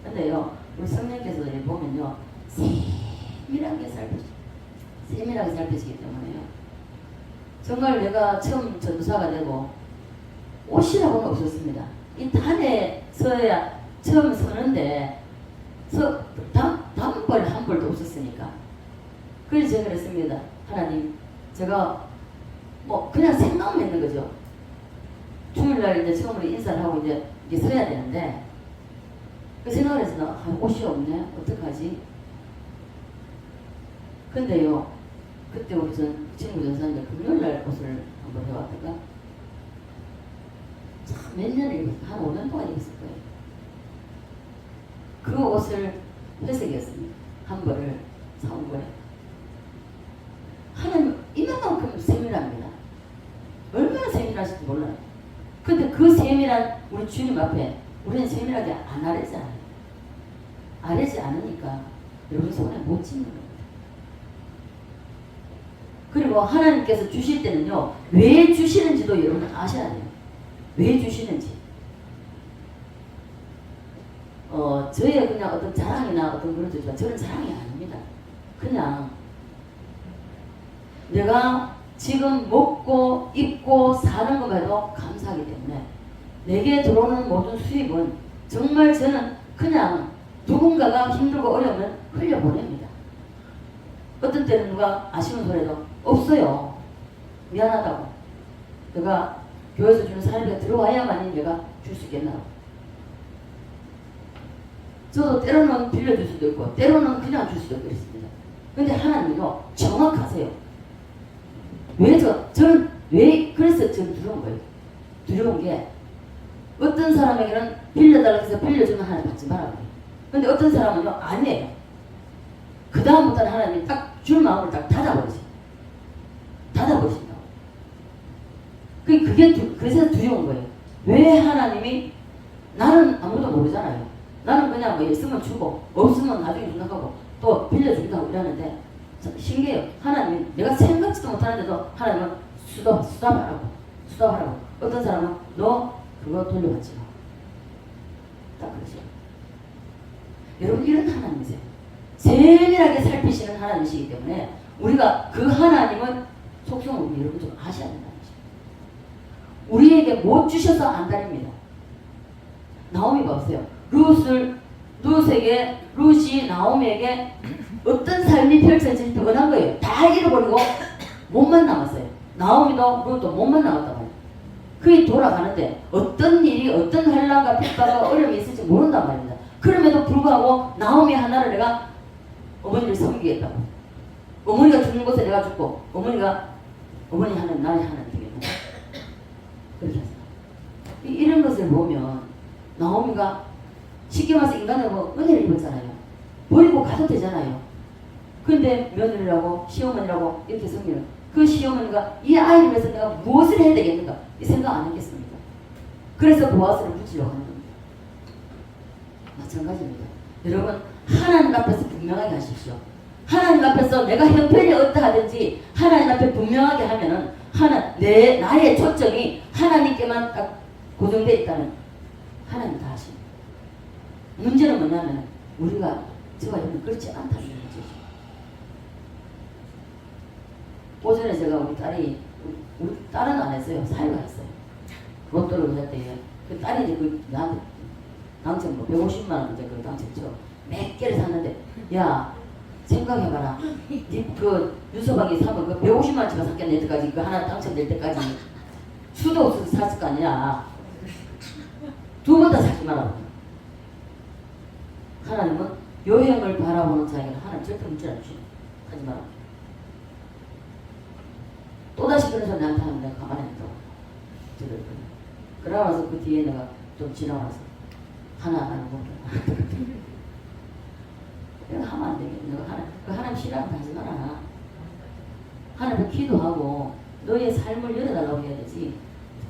근데요 우리 성령께서 보면요 세밀하게 살피시기 때문에요. 정말 내가 처음 전도사가 되고 옷이라고는 없었습니다. 이 단에 서야 처음 서는데 단벌 한 벌도 없었으니까. 그래서 제가 그랬습니다. 하나님, 제가 뭐 그냥 생각만 있는 거죠. 주일날 이제 처음으로 인사를 하고 이제 서야 되는데 그 생각을 해서 옷이 없네. 어떡하지? 근데요, 그때 우리 친구 전사님 금요일날 옷을 한번 해왔다가 참 몇 년을 입었어요. 한 5년 동안 입었을 거예요. 그 옷을 회색이었습니다. 한 벌을 사온 거예요. 하나님 이만큼 세밀합니다. 얼마나 세밀하실지 몰라요. 근데 그 세밀한 우리 주님 앞에 우리는 세밀하게 안 아뢰잖아요. 아뢰지 않으니까 여러분 손에 못 찍는 거예요. 그리고 하나님께서 주실 때는요, 왜 주시는지도 여러분 아셔야 돼요. 왜 주시는지. 저의 그냥 어떤 자랑이나 어떤 그런 뜻이지만 저는 자랑이 아닙니다. 그냥 내가 지금 먹고 입고 사는 것에도 감사하기 때문에 내게 들어오는 모든 수입은 정말 저는 그냥 누군가가 힘들고 어려우면 흘려보냅니다. 어떤 때는 누가 아쉬운 소리도 없어요. 미안하다고. 내가 교회에서 주는 사람이 들어와야만이 내가 줄 수 있겠나. 저도 때로는 빌려줄 수도 있고 때로는 그냥 줄 수도 있고 그렇습니다. 근데 하나님은요 정확하세요. 왜 저는 왜 그래서 저는 두려운 거예요. 두려운 게 어떤 사람에게는 빌려달라고 해서 빌려주면 하나님 받지 말아요. 근데 어떤 사람은요, 아니에요. 그 다음부터는 하나님이 딱 줄 마음을 딱 닫아버리세요. 닫아버리신다고. 그래서 두려운 거예요. 왜 하나님이, 나는 아무도 모르잖아요. 나는 그냥 뭐 있으면 주고 없으면 나중에 준다고 하고 또 빌려주기도 하고 이러는데 신기해요. 하나님이 내가 생각지도 못하는데도 하나님은 수답하라고. 어떤 사람은 너 그거 돌려받지 마. 딱 그러죠. 여러분 이런 하나님이세요. 세밀하게 살피시는 하나님이시기 때문에 우리가 그 하나님은 속성을 우리 여러분 좀 아셔야 된다는 것이죠. 우리에게 못 주셔서 안달입니다. 나오미 보세요. 룻이 나오미에게 어떤 삶이 펼쳐질지 원한 거예요. 다 잃어버리고 몸만 남았어요. 나오미도 룻도 몸만 남았단 말이에요. 그게 돌아가는데 어떤 일이 어떤 환난과 핍박과 어려움이 있을지 모른단 말입니다. 그럼에도 불구하고 나오미 하나를 내가 어머니를 섬기겠다고. 어머니가 죽는 곳에 내가 죽고 어머니 하나님 나의 하나님 되겠다. 그렇게 했어요. 이런 것을 보면 나오미가 쉽게 말해서 인간은 뭐 은혜를 입었잖아요. 버리고 가도 되잖아요. 근데 며느리라고 시어머니라고 이렇게 섬기는 그 시어머니가 이 아이를 위해서 내가 무엇을 해야 되겠는가 이 생각 안 했겠습니까? 그래서 보아스를 붙이려고 하는 겁니다. 마찬가지입니다. 여러분 하나님 앞에서 분명하게 하십시오. 하나님 앞에서 내가 형편이 어떠하든지 하나님 앞에 분명하게 하면은 나의 초점이 하나님께만 딱 고정되어 있다는 하나님 다 하십니다. 문제는 뭐냐면 우리가 저와 여러분 그렇지 않다는 문제죠. 오전에 제가 우리 딸은 안 했어요. 사회가 했어요. 로또를 할 때 그 딸이 이제 나한테 당첨 150만 원 이제 그 당첨 몇 개를 샀는데 야 생각해봐라. 그 유서방이 사면 그 150만 원치가 샀겠네 때까지 그 하나 당첨될 때까지 수도 없어서 샀을 거 아니야. 두 번 다 사지 마라. 하나님은 여행을 바라보는 자에게는 하나님 절대 문제를 안 주시네. 하지 마라. 또다시 그런 소리 나한테 하면 내가 가만히 안 있다고. 그러고 그 뒤에 내가 좀 지나와서 하나 안 하는 거야. 내가 하면 안 되겠네. 내가 하나님 싫어하면 하지 마라. 하나님 기도하고 너의 삶을 열어달라고 해야 되지.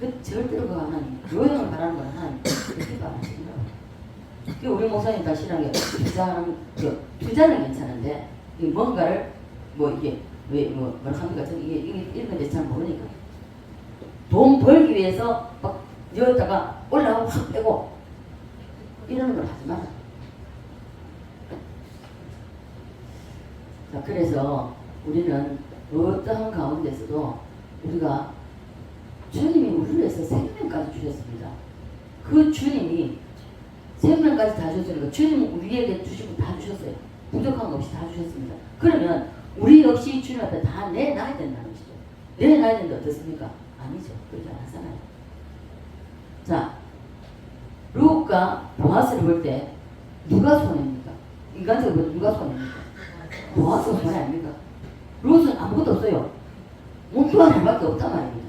그 절대로 그 하나님 여행을 바라는 건 하나님 기도 안 하시더라고. 우리 목사님 다 싫어하는 게 투자는 괜찮은데 뭔가를 뭐 이게 뭐라 합니까? 이게 이런 건지 잘 모르니까 돈 벌기 위해서 막 여기다가 올라가고 확 빼고 이러는 걸 하지 마라. 자, 그래서 우리는 어떠한 가운데서도 우리가 주님이 우리를 위해서 생명까지 주셨습니다. 그 주님이 생명까지 다 주셨으니까 그 주님은 우리에게 주시고 다 주셨어요. 부족한 거 없이 다 주셨습니다. 그러면 우리 역시 주님 앞에 다 내놔야 된다는 것이죠. 내놔야 되는데 어떻습니까? 아니죠. 그렇게 안 하잖아요. 자, 룻과 보아스를 볼 때 누가 손해입니까? 인간적으로 볼 때 누가 손해입니까? 보아스가 손해 아닙니까? 룻은 아무것도 없어요. 몽투한 일밖에 없단 말입니다.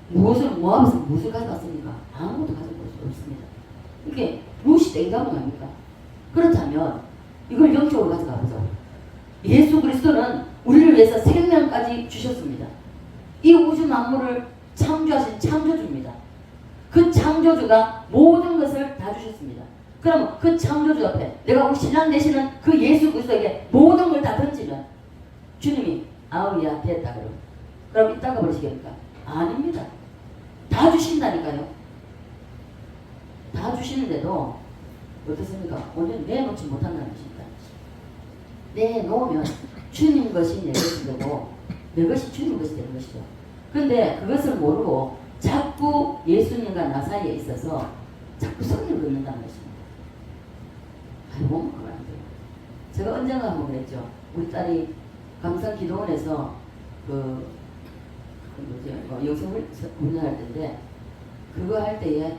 모압에서 무엇을 가져왔습니까? 아무것도 가져올 수 없습니다. 이게 룻이 땡가문 아닙니까? 그렇다면 이걸 영적으로 가져가 보자. 예수 그리스도는 우리를 위해서 생명까지 주셨습니다. 이 우주 만물을 창조하신 창조주입니다. 그 창조주가 모든 것을 다 주셨습니다. 그럼 그 창조주 앞에 내가 우리 신랑 되시는 그 예수 그리스도에게 모든 걸 다 던지면 주님이 아우야 됐다 그럼 이따가 버리시겠습니까? 아닙니다. 다 주신다니까요. 다 주시는데도 어떻습니까? 오늘 내놓지 못한다는 것입니다. 내놓으면 주님 것이 내 것이 되고 내 것이 주님 것이 되는 것이죠. 그런데 그것을 모르고 자꾸 예수님과 나 사이에 있어서 자꾸 성령을 긋는다는 것입니다. 그건 안 돼요. 제가 언젠가 한번 그랬죠. 우리 딸이 감성기도원에서 영성을 훈련할 때인데 그거 할 때에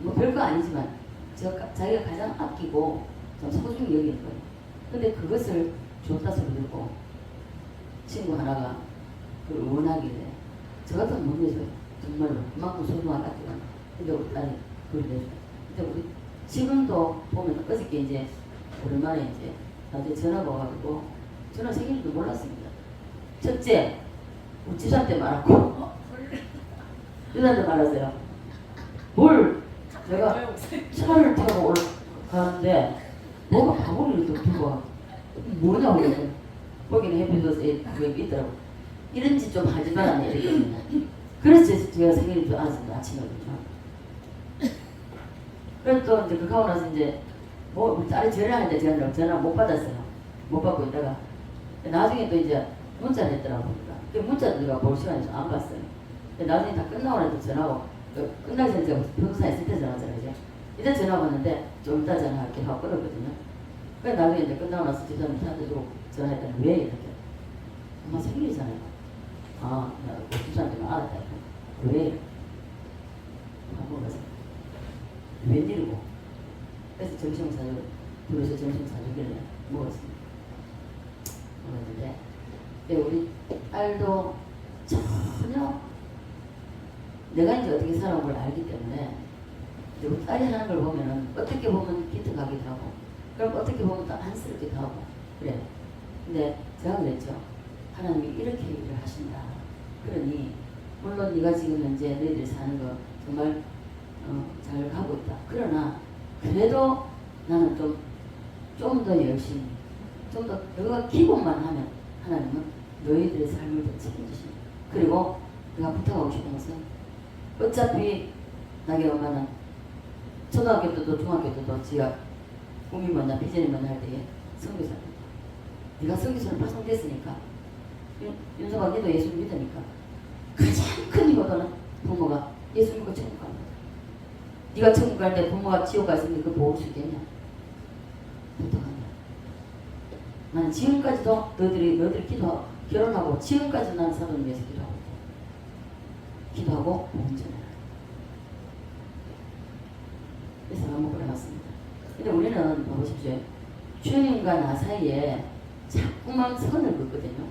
뭐 별거 아니지만 자기가 가장 아끼고 좀 소중히 여기는 거예요. 근데 그것을 줬다 소리 듣고 친구 하나가 그걸 원하길래 저 같으면 못 내줘요. 정말로 그만큼 소중한 아기가. 근데 우리 딸이 그걸 내줘. 근데 우리 지금도 보면 어저께 이제 오랜만에 이제 나한테 전화가 와가지고 전화 생일도 몰랐습니다. 첫째, 우리 집사한테 말았고 집사한테 말았어요. 뭘 내가 차를 타고 올라가는데 뭐가 바구니를 또 들고 와. 뭐냐고 그러고 거기는 해피버스에 그게 있더라고. 이런 짓 좀 하지 말라 이랬거든요. 그래서 제가 생일인 줄 알았습니다. 아침에. 그래서 또 이제 그거 하고 나서 이제 뭐 우리 딸이 전화하는데 제가 전화 못 받았어요. 못 받고 있다가 나중에 또 이제 문자를 했더라고요. 그 문자도 제가 볼 시간이 좀 안 봤어요. 나중에 다 끝나고 나서 전화하고 끝나기 전에 제가 변호사에 있을 때 전화하잖아요. 이제 전화 왔는데 좀 이따 전화할게 하고 끊었거든요. 그래서 나중에 이제 끝나고 나서 집사람한테 주고 전화했더니 왜 이렇게 엄마 생일이잖아요. 아, 내가 집사람한테 알았다. 왜 이렇게 먹어서 웬일이고 그래서 점심 사주 그래서 점심 사주길래 먹었습니다. 먹었는데 우리 딸도 전혀 내가 이제 어떻게 살아온 걸 알기 때문에 이제 우리 딸이 하는 걸 보면은 어떻게 보면 기특하기도 하고 그럼 어떻게 보면 또 안쓰럽기도 하고 그래. 근데 제가 그랬죠. 하나님이 이렇게 일을 하신다. 그러니 물론 네가 지금 현재 너희들이 사는 거 정말 잘 가고 있다. 그러나 그래도 나는 좀 더 열심히 좀 더 너가 기본만 하면 하나님은 너희들의 삶을 더 책임지십니다. 그리고 내가 부탁하고 싶은 것은 어차피 나게 엄마는 초등학교 때도 중학교 때도 지가 꿈이 뭐냐 비전이 뭐냐 할 때에 선교사입니다. 네가 선교사를 파송됐으니까 윤석아 너도 예수를 믿으니까 가장 큰 이거는 부모가 예수 믿고 천국 갑니다. 네가 천국 갈 때 부모가 지옥 갔으니 그거 모을 수 있겠냐? 부탁합니다. 나는 지금까지도 너희들이 기도하고 결혼하고 지금까지 나는 사도를 위해서 기도하고 복음 전해라. 그래서 한번 보내봤습니다. 근데 우리는 보십시오. 주님과 나 사이에 자꾸만 선을 긋거든요.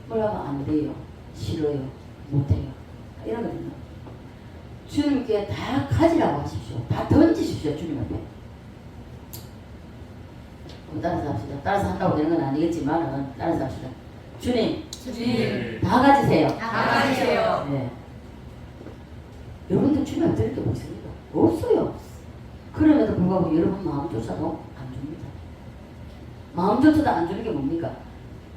뭘 하면 안 돼요. 싫어요. 못해요. 이러거든요. 주님께 다 가지라고 하십시오. 다 던지십시오. 주님 앞에. 따라서 합시다. 따라서 한다고 되는 건 아니겠지만 따라서 합시다. 주님 다 가지세요. 다 가지세요. 네. 여러분들 주님 앞에 드릴 게 없습니다. 없어요. 그럼에도 불구하고 여러분 마음조차도 안 줍니다. 마음조차도 안 주는 게 뭡니까?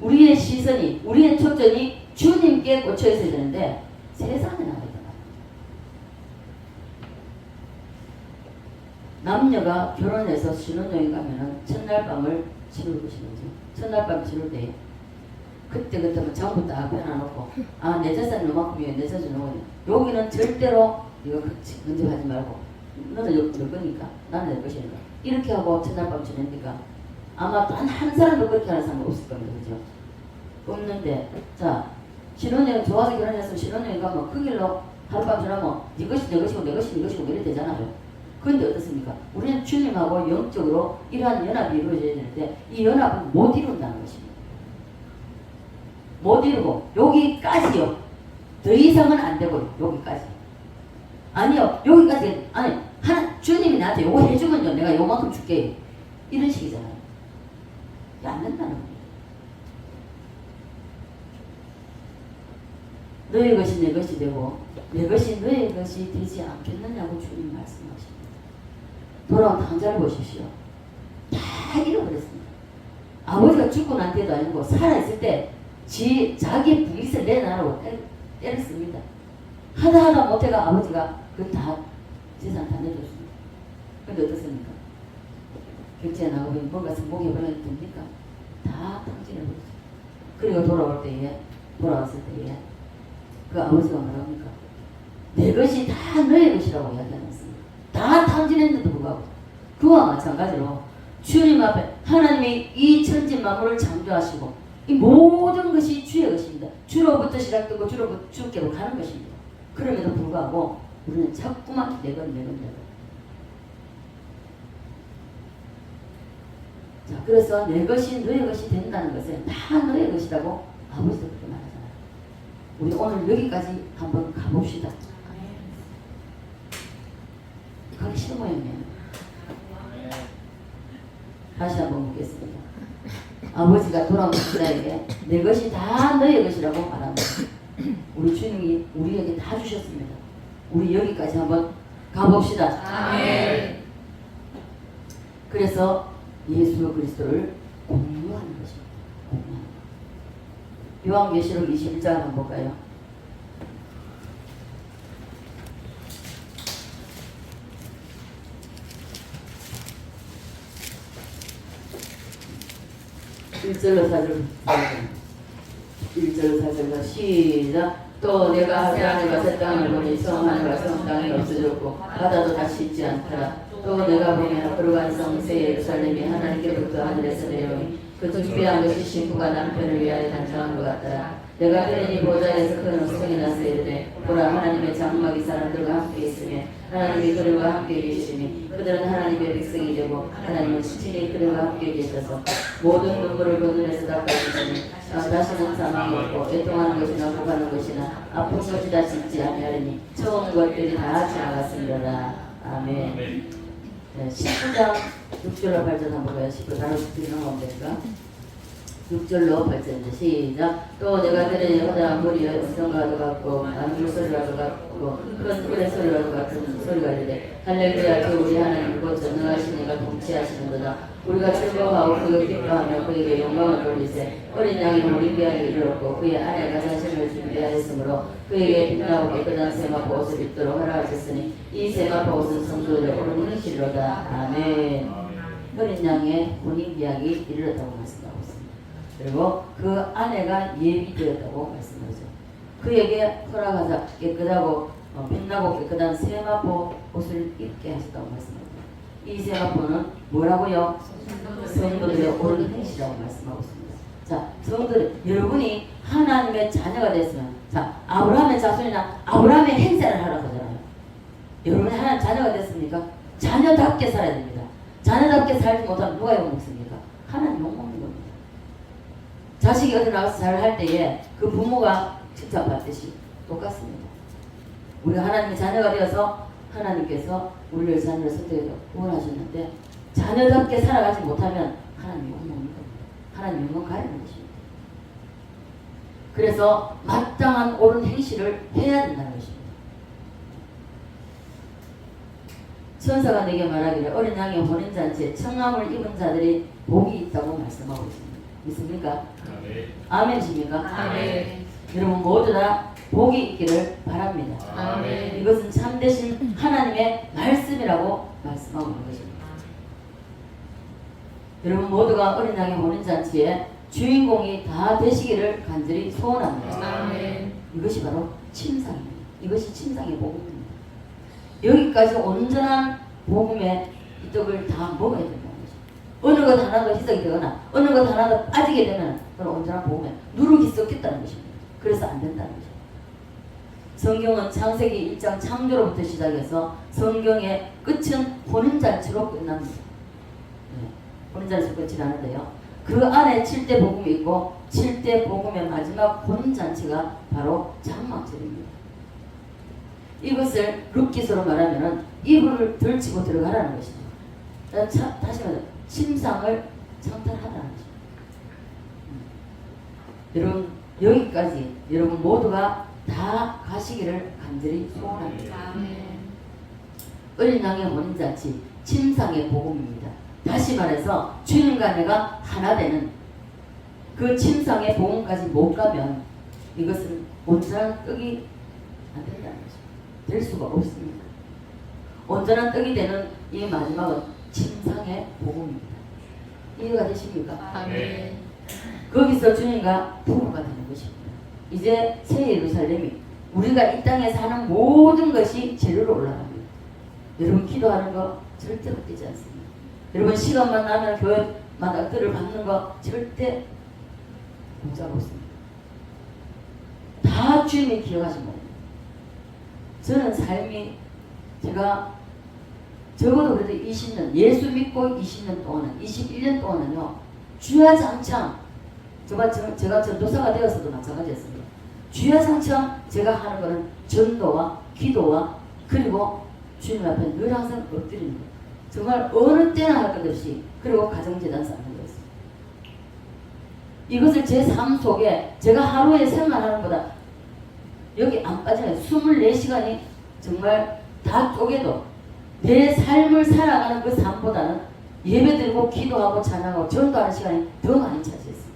우리의 시선이 우리의 초점이 주님께 꽂혀 있어야 되는데 세상에 나가 있다. 남녀가 결혼해서 신혼여행 가면은 첫날 밤을 치를 것이죠. 첫날 밤 치를 때 그때부터 전부 다 펴놔놓고 내 재산이 요만큼이에요. 내 재산이 요만큼이에요. 여기는 절대로 이거 건집하지 말고 너는 너 거니까 나는 내 것이니까 이렇게 하고 첫날 밤 지내니까 아마 단 한 사람도 그렇게 하는 사람 없을 겁니다. 그죠? 없는데 자 신혼여행 좋아서 결혼해서 신혼여행 가면 그 길로 하룻밤 지나면 네 것이 내 것이고 내 것이 네 것이고 이래 되잖아요. 그런데 어떻습니까? 우리는 주님하고 영적으로 이러한 연합이 이루어져야 되는데 이 연합은 못 이룬다는 것입니다. 못 이루고 여기까지요. 더 이상은 안 되고요. 여기까지. 아니요. 여기까지 아니 주님이 나한테 요거 해주면요. 내가 요만큼 줄게. 이런 식이잖아요. 이게 안 된다는 겁니다. 너의 것이 내 것이 되고 내 것이 너의 것이 되지 않겠느냐고 주님 말씀하십니다. 돌아온 당자를 보십시오. 다 잃어버렸습니다. 아버지가 죽고 난 때도 아니고 살아있을 때 자기 부익을 내놔라고 때렸습니다. 하다 못해가 아버지가 그 다 재산 다 내줬습니다. 근데 어떻습니까? 결제 나가고 뭔가 성공해버려야 됩니까? 다 탕진해버렸죠. 그리고 돌아왔을 때에 그 아버지가 뭐랍니까? 내 것이 다 너의 것이라고 이야기하셨습니다. 다 탕진했는데도 불구하고 그와 마찬가지로 주님 앞에 하나님이 이 천지 만물을 창조하시고 이 모든 것이 주의 것입니다. 주로부터 시작되고 주께로 가는 것입니다. 그럼에도 불구하고 우리는 자꾸만 내 것. 자, 그래서 내 것이 너의 것이 된다는 것은 다 너의 것이라고 아버지도 그렇게 말하잖아요. 우리 오늘 여기까지 한번 가봅시다. 가기 싫은 모양이에요. 다시 한번 묻겠습니다. 아버지가 돌아온 자에게 내 것이 다 너의 것이라고 말합니다. 우리 주님이 우리에게 다 주셨습니다. 우리 여기까지 한번 가봅시다. 아멘. 그래서 예수 그리스도를 공유하는 것입니다. 공유하는 것. 요한계시록 21장 한번 볼까요? 일절로 4절 시작. 또 내가 하늘과 새 땅을 보니 성 하늘과 성 땅이 없어졌고 바다도 다시 있지 않더라. 또 내가 보면 거룩한 성 새 예루살렘이 하나님께로부터 하늘에서 내려오니 그 준비한 것이 신부가 남편을 위하여 단장한 것 같더라. 내가 들으니 보좌에서 큰 음성이 나서 이르되 보라 하나님의 장막이 사람들과 함께 있으며 하나님이 그들과 함께 계시니 그들은 하나님의 백성이 되고 하나님은 친히 그들과 함께 계셔서 모든 눈물을 그 눈에서 닦아주시니 다시는 사망이 없고 애통하는 것이나 고가는 것이나 아픈 것이 다시 있지 아니하리니 처음 것들이 다 지나갔습니다. 아멘. 네, 19장 6절로 8절 한번 봐요. 10절 다른 드리는 겁니까? 6절로 8절인데 시작. 또 내가 들으니 허다한 물이 음성과도 같고 안물 소리와도 같고 큰 꿀의 소리와도 같은 소리가 이르되 할렐루야 주 우리 하나님 곧 전능하신 이가 통치하시는도다. 우리가 즐거워하고 그가 기뻐하며 그에게 영광을 돌리세. 어린 양이 우리 귀하게 이르렀고 그의 아내가 자신을 준비하였으므로 그에게 빛나고 깨끗한 세마포 옷을 입도록 허락하셨으니 이 세마포 옷은 성도들의 옳은 행실로다. 아멘. 어린 양의 혼인 귀하기 이르렀다고 말씀하고 있습니다. 그리고 그 아내가 예비되었다고 말씀하죠. 그에게 허락하사 깨끗하고 빛나고 깨끗한 세마포 옷을 입게 하셨다고 말씀합니다. 이 세마포는 뭐라고요? 성도들의 옳은 행실이라고 말씀하고 있습니다. 자, 성도들, 여러분이 하나님의 자녀가 됐으면, 자, 아브라함의 자손이나 아브라함의 행세를 하라고 하잖아요. 여러분이 하나님 자녀가 됐습니까? 자녀답게 살아야 됩니다. 자녀답게 살지 못하면 누가 욕먹습니까? 하나님 욕먹는 겁니다. 자식이 어디 나가서 잘 할 때에 그 부모가 칭찬받듯이 똑같습니다. 우리가 하나님의 자녀가 되어서 하나님께서 우리를 자녀를 선택해서 구원하셨는데 자녀답게 살아가지 못하면 하나님이 욕먹는 겁니다. 하나님 욕먹 가리는 것입니다. 그래서 마땅한 옳은 행실을 해야 된다는 것입니다. 천사가 내게 말하기를 어린 양의 혼인잔치에 청함을 입은 자들이 복이 있다고 말씀하고 있습니다. 믿습니까? 아멘이십니까? 아멘. 여러분 모두 다 복이 있기를 바랍니다. 아멘. 이것은 참되신 하나님의 말씀이라고 말씀하고 있는 것입니다. 여러분 모두가 어린 양의 혼인잔치에 주인공이 다 되시기를 간절히 소원합니다. 아멘. 이것이 바로 침상입니다. 이것이 침상의 복음입니다. 여기까지 온전한 복음의 이 떡을 다 먹어야 된다는 것입니다. 어느 것 하나가 희석이 되거나 어느 것 하나가 빠지게 되면 그건 온전한 복음에 누룩이 섞였다는 것입니다. 그래서 안 된다는 것입니다. 성경은 창세기 1장 창조로부터 시작해서 성경의 끝은 혼인잔치로 끝납니다. 네, 혼인잔치로 끝이 나는데요. 그 안에 7대 복음이 있고 7대 복음의 마지막 혼인잔치가 바로 장막절입니다. 이것을 룻기서로 말하면 이불을 들치고 들어가라는 것입니다. 다시 말해 침상을 창탈하라는 것입니다. 여러분 여기까지 여러분 모두가 다 가시기를 간절히 소원합니다. 아멘. 어린 양의 혼인잔치 침상의 복음입니다. 다시 말해서 주님과 내가 하나 되는 그 침상의 복음까지 못 가면 이것은 온전한 떡이 안 된다는 것입니다. 될 수가 없습니다. 온전한 떡이 되는 이 마지막은 침상의 복음입니다. 이해가 되십니까? 아멘. 거기서 주님과 부부가 되는 것입니다. 이제 새 예루살렘이 우리가 이 땅에 사는 모든 것이 재료로 올라갑니다. 여러분 기도하는 거 절대 헛되지 않습니다. 여러분 시간만 나면 교회 마당들을 받는 거 절대 공짜로 없습니다. 다 주님이 기억하신 겁니다. 저는 삶이 제가 적어도 그래도 20년 예수 믿고 20년 동안은 21년 동안은요 주야장창 제가 전도사가 되어서도 마찬가지였습니다. 주야장창 제가 하는 거는 전도와 기도와 그리고 주님 앞에 늘 항상 엎드리는 거예요. 정말 어느 때나 할 것 없이 그리고 가정재단 쌓는 거였어요. 이것을 제 삶 속에 제가 하루에 생활하는 것보다 여기 안 빠지면 24시간이 정말 다 쪼개도 내 삶을 살아가는 그 삶보다는 예배드리고 기도하고 찬양하고 전도하는 시간이 더 많이 차지했어요.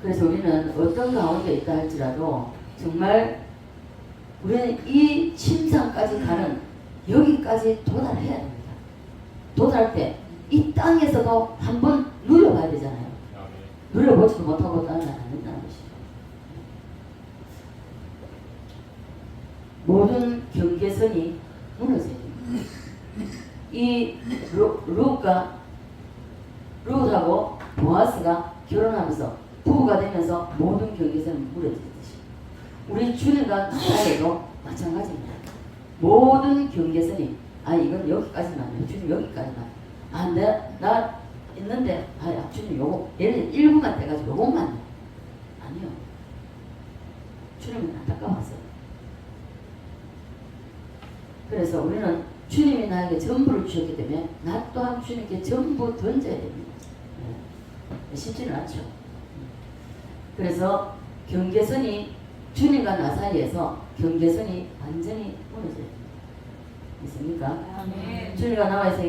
그래서 우리는 어떤 가운데 있다 할지라도 정말 우리는 이 침상까지 가는 여기까지 도달해야 됩니다. 도달할 때 이 땅에서도 한번 누려봐야 되잖아요. 누려보지도 못하고 따라는 안 된다는 것이죠. 모든 경계선이 무너져야 됩니다. 이 룻하고 보아스가 결혼하면서 부부가 되면서 모든 경계선이 무너지듯이 우리 주님과 나에도 마찬가지입니다. 모든 경계선이 이건 여기까지만 주님 여기까지만 나 있는데 주님 요거 예를 들어 1분만 떼가지고 요것만 아니요. 주님은 안타까웠어요. 그래서 우리는 주님이 나에게 전부를 주셨기 때문에 나 또한 주님께 전부 던져야 됩니다. 쉽지는 않죠. 그래서 경계선이 주님과 나 사이에서 경계선이 완전히 무너져야 됩니다. 있습니까? 주님과 나와 있어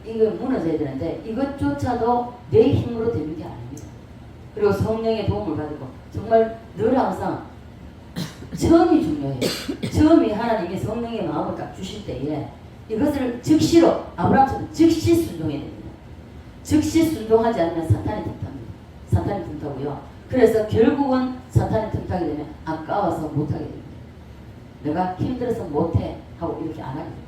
이거 무너져야 되는데 이것조차도 내 힘으로 되는 게 아닙니다. 그리고 성령의 도움을 받고 정말 늘 항상 처음이 중요해요. 처음이 하나님이 성령의 마음을 딱 주실 때에 이것을 즉시로 아브라함처럼 즉시 순종해야 됩니다. 즉시 순종하지 않으면 사탄이 틈탑니다. 사탄이 틈타고요. 그래서 결국은 사탄이 틈타게 되면 아까워서 못하게 됩니다. 내가 힘들어서 못해 하고 이렇게 안 하게 됩니다.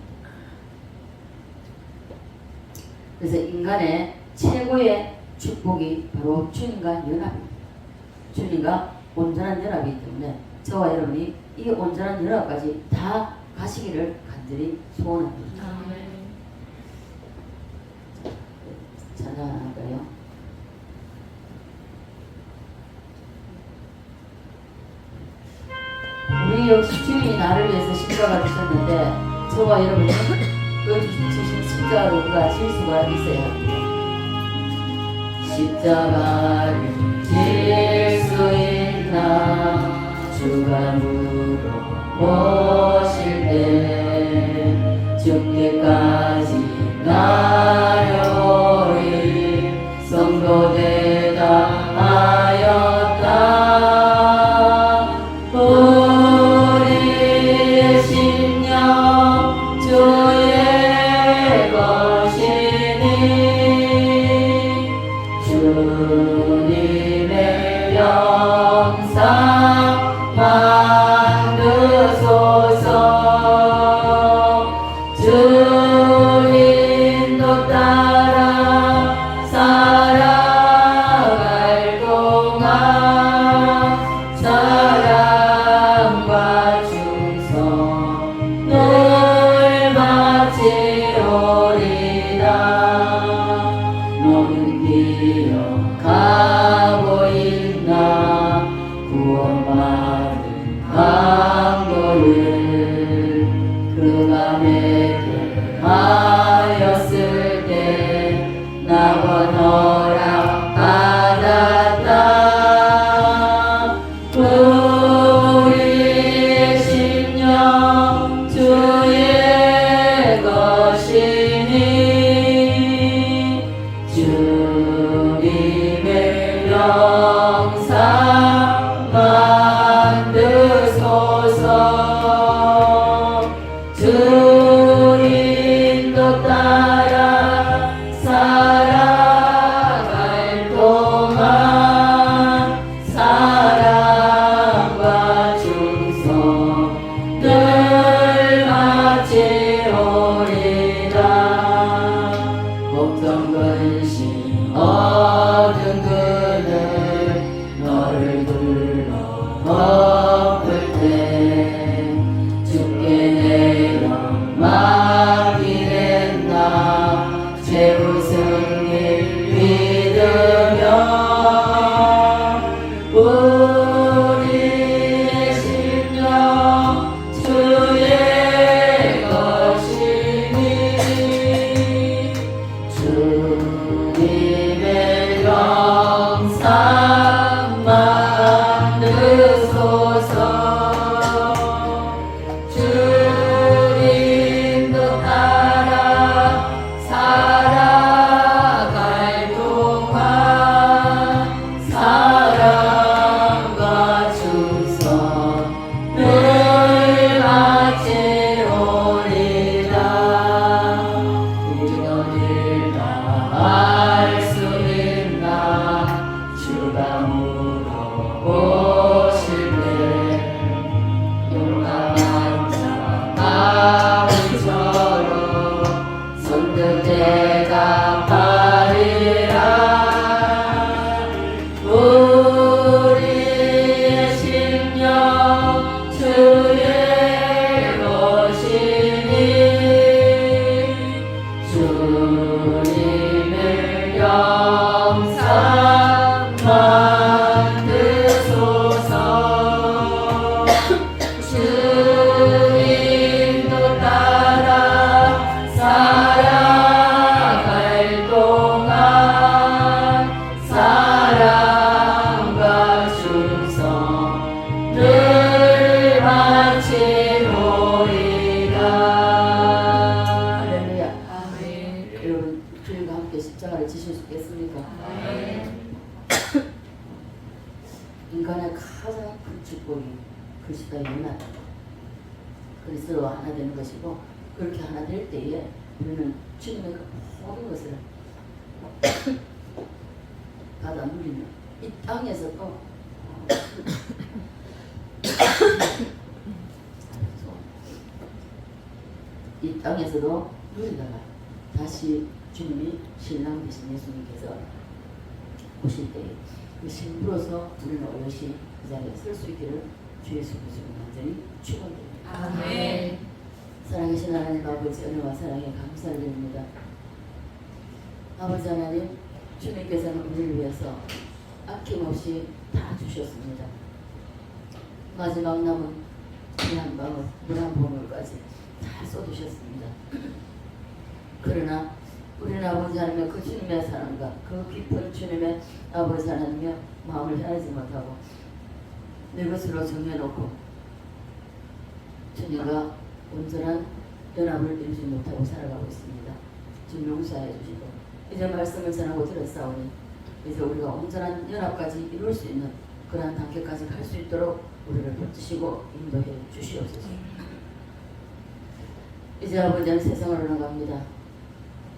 그래서 인간의 최고의 축복이 바로 주님과 연합입니다. 주님과 온전한 연합이기 때문에 저와 여러분이 이 온전한 연합까지 다 가시기를 간절히 소원합니다. 찬양할까요? 우리 역시 주님이 나를 위해서 십자가 주셨는데 저와 여러분이 그 주신 십자가로 우리가 질 수가 있어야 합니다. 십자가를 질 수 있나 주가 물어보실 때 죽기까지 나려리 성도 대답하였다. 우리의 심령 주의 것이니 주님의 영상 만드소 그리스도의 연합, 그리스도와 하나 되는 것이고, 그렇게 하나 될 때에 우리는 주님의 그 모든 것을 받아 누리는 이 땅에서도 이 땅에서도 누리다가 다시 주님이 신랑 되신 예수님께서 오실 때에 그 신부로서 우리는 오롯이 그 자리에 설 수 있기를 주 예수 그리스도로 완전히 축원드립니다. 아멘. 사랑하신 하나님 아버지 은혜와 사랑에 감사를 드립니다. 아버지 하나님, 주님께서는 우리를 위해서 아낌없이 다 주셨습니다. 마지막 남은 물 한 방울, 물 한 방울까지 다 쏟으셨습니다. 그러나 우리는 아버지 하나님의 그 주님의 사랑과 그 깊은 주님의 아버지 하나님의 마음을 헤아리지 못하고 내 것으로 정해놓고 주님과 온전한 연합을 이루지 못하고 살아가고 있습니다. 주님 용서해 주시고 이제 말씀을 전하고 들었사오니 이제 우리가 온전한 연합까지 이룰 수 있는 그러한 단계까지 갈 수 있도록 우리를 붙드시고 인도해 주시옵소서. 이제 아버지는 세상으로 나갑니다.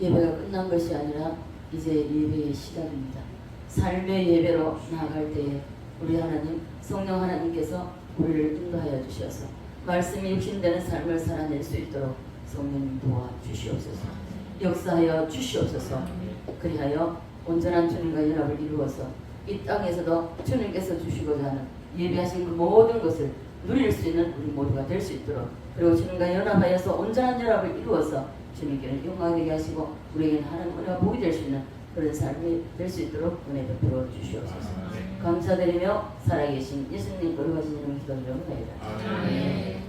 예배가 끝난 것이 아니라 이제 예배의 시작입니다. 삶의 예배로 나아갈 때에 우리 하나님 성령 하나님께서 우리를 인도하여 주셔서 말씀이 육신되는 삶을 살아낼 수 있도록 성령님 도와 주시옵소서. 역사하여 주시옵소서. 그리하여 온전한 주님과 연합을 이루어서 이 땅에서도 주님께서 주시고자 하는 예배하신 그 모든 것을 누릴 수 있는 우리 모두가 될 수 있도록, 그리고 주님과 연합하여서 온전한 연합을 이루어서 주님께는 영광되게 하시고 우리에게는 하나님 은혜가 복이 될 수 있는 그런 삶이 될 수 있도록 은혜 베풀어 주시옵소서. 감사드리며 살아계신 예수님 거룩하신 이름으로 기도드립니다. 아멘.